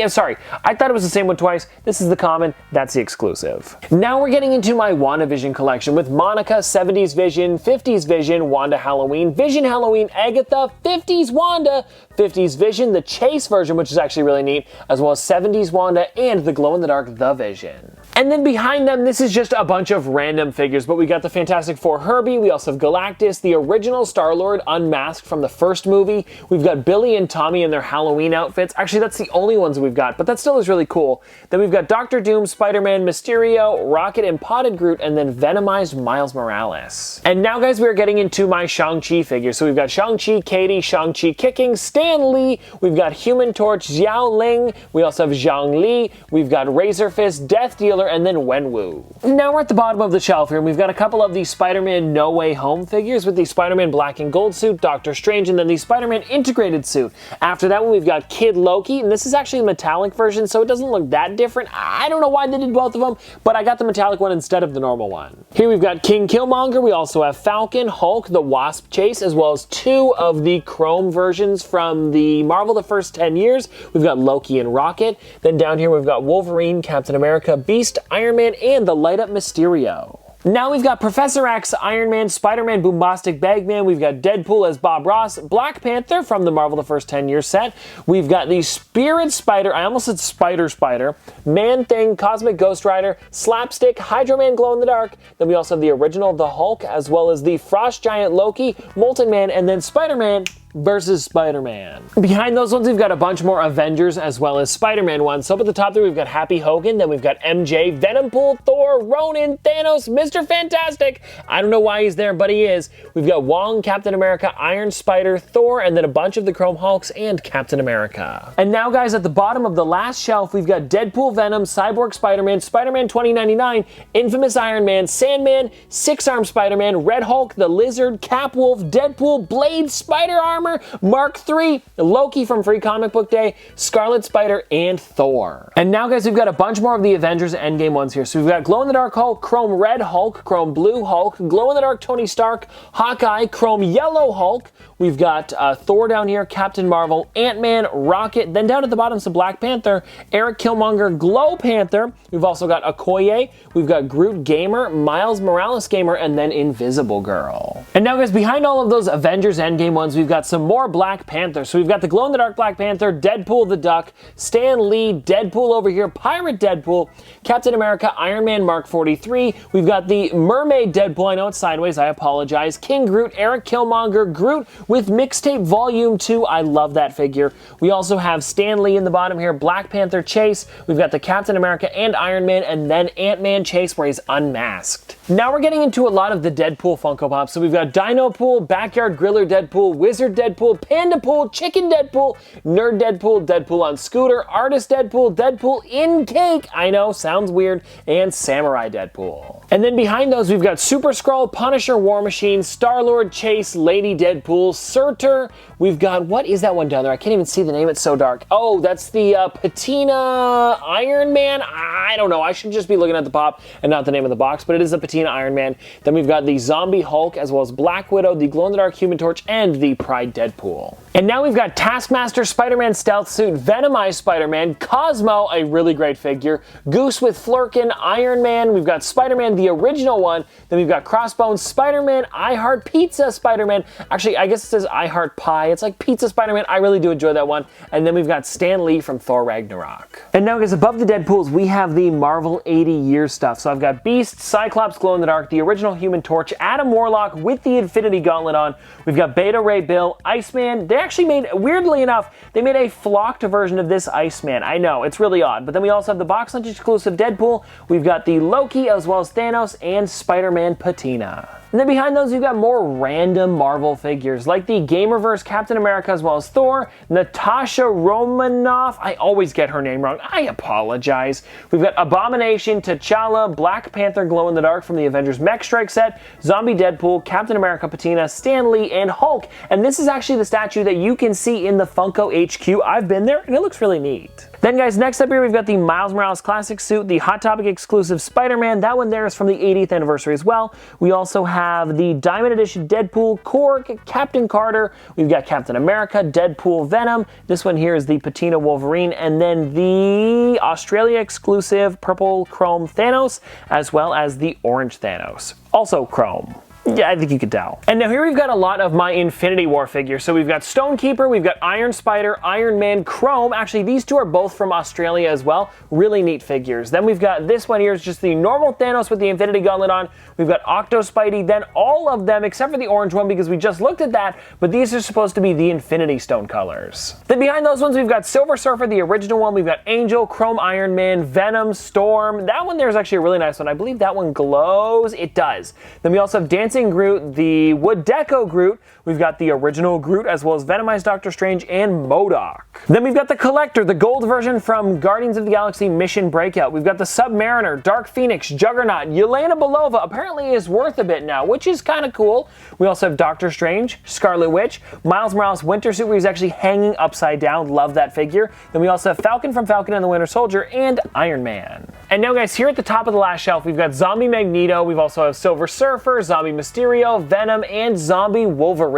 sorry, I thought it was the same one twice. This is the common, that's the exclusive. Now we're getting into my WandaVision collection with Monica, 70s Vision, 50s Vision, Wanda Halloween, Vision Halloween, Agatha, 50s Wanda, 50s Vision, the Chase version, which is actually really neat, as well as 70s Wanda and the glow-in-the-dark The Vision. And then behind them, this is just a bunch of random figures, but we got the Fantastic Four Herbie, we also have Galactus, the original Star-Lord unmasked from the first movie, we've got Billy and Tommy in their Halloween outfits. Actually, that's the only ones we've got, but that still is really cool. Then we've got Doctor Doom, Spider-Man, Mysterio, Rocket and Potted Groot, and then Venomized Miles Morales. And now, guys, we are getting into my Shang-Chi figures. So we've got Shang-Chi, Katie, Shang-Chi Kicking, Stan Lee, we've got Human Torch, Xiao Ling, we also have Zhang Li, we've got Razor Fist, Death Dealer, and then Wenwu. Now we're at the bottom of the shelf here, and we've got a couple of the Spider-Man No Way Home figures with the Spider-Man black and gold suit, Doctor Strange, and then the Spider-Man integrated suit. After that one, we've got Kid Loki, and this is actually a metallic version, so it doesn't look that different. I don't know why they did both of them, but I got the metallic one instead of the normal one. Here we've got King Killmonger, we also have Falcon, Hulk, the Wasp Chase, as well as two of the Chrome versions from the Marvel the first 10 years. We've got Loki and Rocket. Then down here we've got Wolverine, Captain America, Beast, Iron Man, and the Light Up Mysterio. Now we've got Professor X, Iron Man, Spider-Man, Boombastic Bagman, we've got Deadpool as Bob Ross, Black Panther from the Marvel the First 10 Years set, we've got the Spirit Spider, I almost said Spider, Man-Thing, Cosmic Ghost Rider, Slapstick, Hydro Man Glow in the Dark, then we also have the original The Hulk, as well as the Frost Giant Loki, Molten Man, and then Spider-Man versus Spider-Man. Behind those ones, we've got a bunch more Avengers as well as Spider-Man ones. So up at the top there, we've got Happy Hogan, then we've got MJ, Venompool, Thor, Ronan, Thanos, Mr. Fantastic. I don't know why he's there, but he is. We've got Wong, Captain America, Iron Spider, Thor, and then a bunch of the Chrome Hulks and Captain America. And now, guys, at the bottom of the last shelf, we've got Deadpool, Venom, Cyborg Spider-Man, Spider-Man 2099, Infamous Iron Man, Sandman, Six-Arm Spider-Man, Red Hulk, the Lizard, Capwolf, Deadpool, Blade, Spider-Armor, Mark III, Loki from Free Comic Book Day, Scarlet Spider, and Thor. And now, guys, we've got a bunch more of the Avengers Endgame ones here. So we've got Glow-in-the-Dark Hulk, Chrome Red Hulk, Chrome Blue Hulk, Glow-in-the-Dark Tony Stark, Hawkeye, Chrome Yellow Hulk. We've got Thor down here, Captain Marvel, Ant-Man, Rocket. Then down at the bottom, some Black Panther, Eric Killmonger, Glow Panther. We've also got Okoye. We've got Groot Gamer, Miles Morales Gamer, and then Invisible Girl. And now, guys, behind all of those Avengers Endgame ones, we've got some more Black Panther. So we've got the glow-in-the-dark Black Panther, Deadpool the Duck, Stan Lee, Deadpool over here, Pirate Deadpool, Captain America, Iron Man Mark 43. We've got the Mermaid Deadpool. I know it's sideways, I apologize. King Groot, Eric Killmonger, Groot with Mixtape Volume 2. I love that figure. We also have Stan Lee in the bottom here, Black Panther Chase. We've got the Captain America and Iron Man, and then Ant-Man Chase where he's unmasked. Now we're getting into a lot of the Deadpool Funko Pops. So we've got Dino Pool, Backyard Griller Deadpool, Wizard Deadpool, Panda Pool, Chicken Deadpool, Nerd Deadpool, Deadpool on Scooter, Artist Deadpool, Deadpool in Cake, I know, sounds weird, and Samurai Deadpool. And then behind those, we've got Super Skrull, Punisher, War Machine, Star-Lord, Chase, Lady Deadpool, Surtur. We've got, what is that one down there? I can't even see the name, it's so dark. Oh, that's the Patina Iron Man? I don't know, I should just be looking at the pop and not the name of the box, but it is a Patina Iron Man. Then we've got the Zombie Hulk, as well as Black Widow, the Glow-in-the-Dark Human Torch, and the Price by Deadpool. And now we've got Taskmaster Spider-Man Stealth Suit, Venomized Spider-Man, Cosmo, a really great figure, Goose with Flurkin, Iron Man, we've got Spider-Man, the original one, then we've got Crossbones Spider-Man, I Heart Pizza Spider-Man, actually I guess it says I Heart Pie, it's like Pizza Spider-Man, I really do enjoy that one, and then we've got Stan Lee from Thor Ragnarok. And now guys, above the Deadpools, we have the Marvel 80 year stuff, so I've got Beast, Cyclops Glow in the Dark, the original Human Torch, Adam Warlock with the Infinity Gauntlet on, we've got Beta Ray Bill, Iceman, they actually made, weirdly enough, they made a flocked version of this Iceman. I know, it's really odd. But then we also have the Box Lunch exclusive Deadpool. We've got the Loki as well as Thanos and Spider-Man Patina. And then behind those, you've got more random Marvel figures, like the Gamerverse Captain America as well as Thor, Natasha Romanoff, I always get her name wrong, I apologize. We've got Abomination, T'Challa, Black Panther Glow in the Dark from the Avengers Mech Strike set, Zombie Deadpool, Captain America Patina, Stan Lee, and Hulk. And this is actually the statue that you can see in the Funko HQ. I've been there, and it looks really neat. Then guys, next up here we've got the Miles Morales Classic Suit, the Hot Topic exclusive Spider-Man. That one there is from the 80th anniversary as well. We also have the Diamond Edition Deadpool, Korg, Captain Carter. We've got Captain America, Deadpool, Venom. This one here is the Patina Wolverine, and then the Australia exclusive Purple Chrome Thanos, as well as the Orange Thanos, also Chrome. Yeah, I think you could tell. And now here we've got a lot of my Infinity War figures. So we've got Stonekeeper, we've got Iron Spider, Iron Man, Chrome. Actually, these two are both from Australia as well. Really neat figures. Then we've got this one here is just the normal Thanos with the Infinity Gauntlet on. We've got Octo Spidey, then all of them except for the orange one because we just looked at that, but these are supposed to be the Infinity Stone colors. Then behind those ones, we've got Silver Surfer, the original one. We've got Angel, Chrome Iron Man, Venom, Storm. That one there is actually a really nice one. I believe that one glows. It does. Then we also have Dancing Groot, the Wood Deco Groot. We've got the original Groot as well as Venomized Doctor Strange and MODOK. Then we've got the Collector, the gold version from Guardians of the Galaxy Mission Breakout. We've got the Submariner, Dark Phoenix, Juggernaut, Yelena Belova apparently is worth a bit now, which is kind of cool. We also have Doctor Strange, Scarlet Witch, Miles Morales Winter Suit where he's actually hanging upside down. Love that figure. Then we also have Falcon from Falcon and the Winter Soldier and Iron Man. And now guys, here at the top of the last shelf, we've got Zombie Magneto. We've also have Silver Surfer, Zombie Mysterio, Venom, and Zombie Wolverine.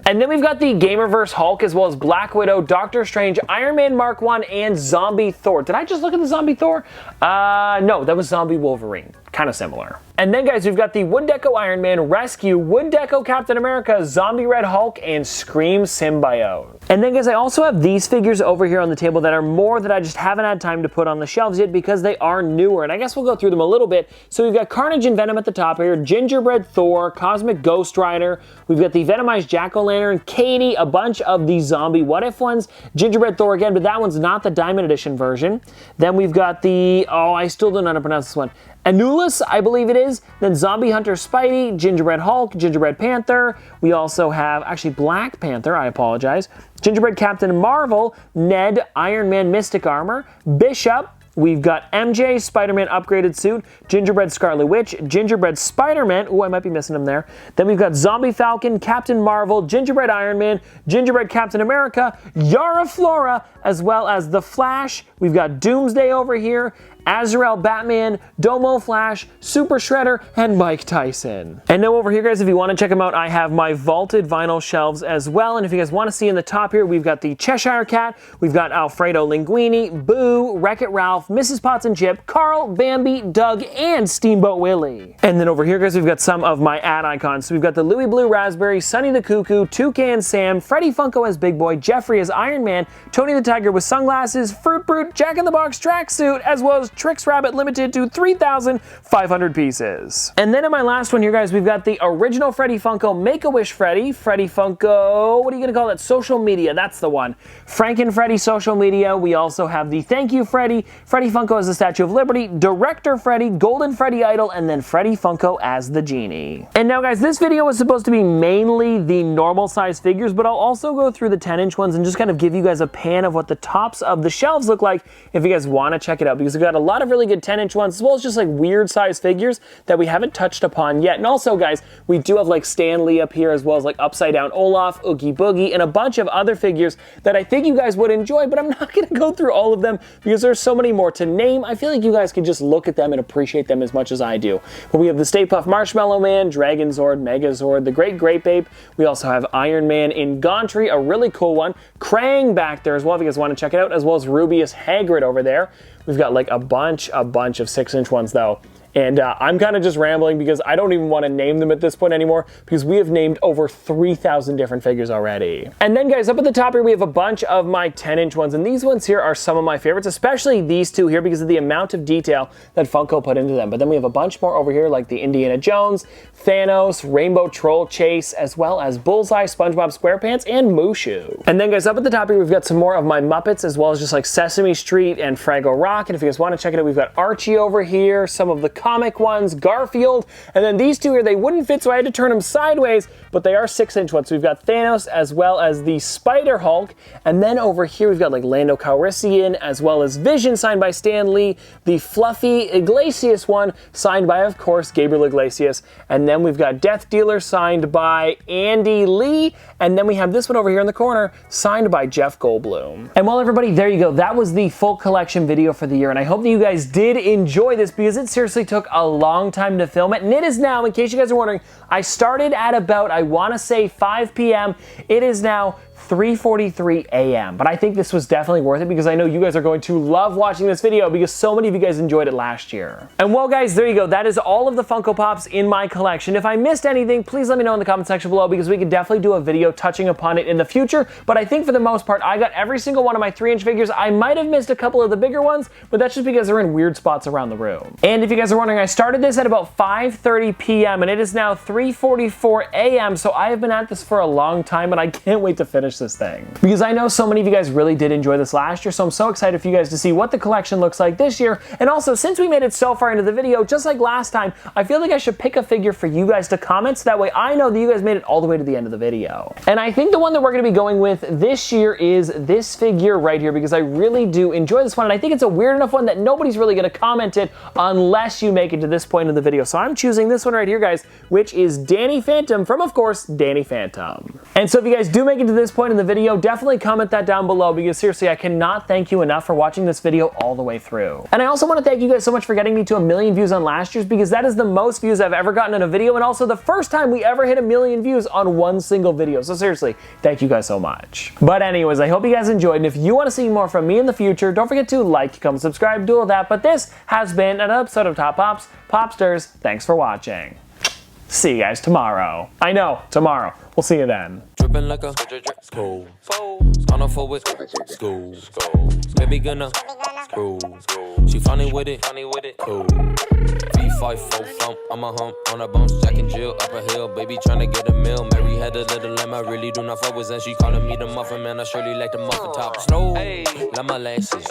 And then we've got the Gamerverse Hulk as well as Black Widow, Doctor Strange, Iron Man Mark 1, and Zombie Thor. Did I just look at the Zombie Thor? No, that was Zombie Wolverine. Kind of similar. And then guys, we've got the Wood Deco Iron Man, Rescue, Wood Deco Captain America, Zombie Red Hulk, and Scream Symbiote. And then guys, I also have these figures over here on the table that are more that I just haven't had time to put on the shelves yet because they are newer. And I guess we'll go through them a little bit. So we've got Carnage and Venom at the top here, Gingerbread Thor, Cosmic Ghost Rider. We've got the Venomized Jack-O-Lantern, Katie, a bunch of the Zombie What If ones, Gingerbread Thor again, but that one's not the Diamond Edition version. Then we've got the, oh, I still don't know how to pronounce this one, Anulus, I believe it is. Then Zombie Hunter Spidey, Gingerbread Hulk, Gingerbread Panther. We also have, actually Black Panther, I apologize. Gingerbread Captain Marvel, Ned, Iron Man Mystic Armor, Bishop. We've got MJ, Spider-Man Upgraded Suit, Gingerbread Scarlet Witch, Gingerbread Spider-Man, ooh, I might be missing him there. Then we've got Zombie Falcon, Captain Marvel, Gingerbread Iron Man, Gingerbread Captain America, Yara Flora, as well as The Flash. We've got Doomsday over here, Azrael Batman, Domo Flash, Super Shredder, and Mike Tyson. And now over here, guys, if you want to check them out, I have my vaulted vinyl shelves as well. And if you guys want to see in the top here, we've got the Cheshire Cat, we've got Alfredo Linguini, Boo, Wreck-It Ralph, Mrs. Potts and Chip, Carl, Bambi, Doug, and Steamboat Willie. And then over here, guys, we've got some of my ad icons. So we've got the Louis Blue Raspberry, Sonny the Cuckoo, Toucan Sam, Freddy Funko as Big Boy, Jeffrey as Iron Man, Tony the Tiger with sunglasses, Fruit Brute, Jack in the Box tracksuit, as well as Trix Rabbit limited to 3,500 pieces. And then in my last one here, guys, we've got the original Freddy Funko Make-A-Wish Freddy, Freddy Funko, what are you gonna call that? Social Media, that's the one. Frank and Freddy Social Media. We also have the Thank You Freddy, Freddy Funko as the Statue of Liberty, Director Freddy, Golden Freddy Idol, and then Freddy Funko as the Genie. And now, guys, this video was supposed to be mainly the normal size figures, but I'll also go through the 10-inch ones and just kind of give you guys a pan of what the tops of the shelves look like if you guys want to check it out, because we've got a lot of really good 10-inch ones, as well as just like weird size figures that we haven't touched upon yet. And also, guys, we do have like Stan Lee up here, as well as like Upside Down Olaf, Oogie Boogie, and a bunch of other figures that I think you guys would enjoy, but I'm not going to go through all of them because there's so many more to name. I feel like you guys can just look at them and appreciate them as much as I do. But we have the Stay Puft Marshmallow Man, Dragon Zord, Megazord, the Great Grape Ape. We also have Iron Man in Gauntry, a really cool one. Krang back there as well, if you guys want to check it out, as well as Rubius Hagrid over there. We've got like a bunch of 6-inch ones though. And I'm kind of just rambling because I don't even want to name them at this point anymore because we have named over 3,000 different figures already. And then guys, up at the top here, we have a bunch of my 10-inch ones. And these ones here are some of my favorites, especially these two here because of the amount of detail that Funko put into them. But then we have a bunch more over here like the Indiana Jones, Thanos, Rainbow Troll Chase, as well as Bullseye, SpongeBob SquarePants, and Mushu. And then guys, up at the top here, we've got some more of my Muppets, as well as just like Sesame Street and Fraggle Rock. And if you guys want to check it out, we've got Archie over here, some of the comic ones, Garfield, and then these two here, they wouldn't fit, so I had to turn them sideways, but they are 6-inch ones. So we've got Thanos as well as the Spider Hulk, and then over here we've got like Lando Calrissian, as well as Vision signed by Stan Lee, the Fluffy Iglesias one signed by, of course, Gabriel Iglesias, and then we've got Death Dealer signed by Andy Lee, and then we have this one over here in the corner signed by Jeff Goldblum. And well, everybody, there you go. That was the full collection video for the year, and I hope that you guys did enjoy this because it seriously took a long time to film it, and it is now, in case you guys are wondering, I started at about, I want to say 5 p.m. It is now 3:43 a.m. But I think this was definitely worth it because I know you guys are going to love watching this video because so many of you guys enjoyed it last year. And well guys, there you go. That is all of the Funko Pops in my collection. If I missed anything, please let me know in the comment section below because we could definitely do a video touching upon it in the future. But I think for the most part, I got every single one of my 3-inch figures. I might have missed a couple of the bigger ones, but that's just because they're in weird spots around the room. And if you guys are wondering, I started this at about 5:30 p.m. and it is now 3:44 a.m. So I have been at this for a long time and I can't wait to finish this thing. Because I know so many of you guys really did enjoy this last year, so I'm so excited for you guys to see what the collection looks like this year. And also, since we made it so far into the video, just like last time, I feel like I should pick a figure for you guys to comment so that way I know that you guys made it all the way to the end of the video. And I think the one that we're going to be going with this year is this figure right here because I really do enjoy this one and I think it's a weird enough one that nobody's really going to comment it unless you make it to this point in the video. So I'm choosing this one right here, guys, which is Danny Phantom from, of course, Danny Phantom. And so if you guys do make it to this point in the video, definitely comment that down below because seriously, I cannot thank you enough for watching this video all the way through. And I also want to thank you guys so much for getting me to 1 million views on last year's because that is the most views I've ever gotten in a video and also the first time we ever hit 1 million views on one single video. So seriously, thank you guys so much. But anyways, I hope you guys enjoyed, and if you want to see more from me in the future, don't forget to like, comment, subscribe, do all that. But this has been an episode of Top Pops. Popsters, thanks for watching. See you guys tomorrow. I know, tomorrow. We'll see you then. Dripping like a school. On a forward school. Baby gonna screw. She funny with it. Cool. V5 full thump. I'm a hump on a bounce. Jack and Jill up a hill. Baby tryna get a meal. Mary had a little lamb. I really do not fuck with, and she calling me the muffin man. I surely like the muffin top. Snow. Like my lashes.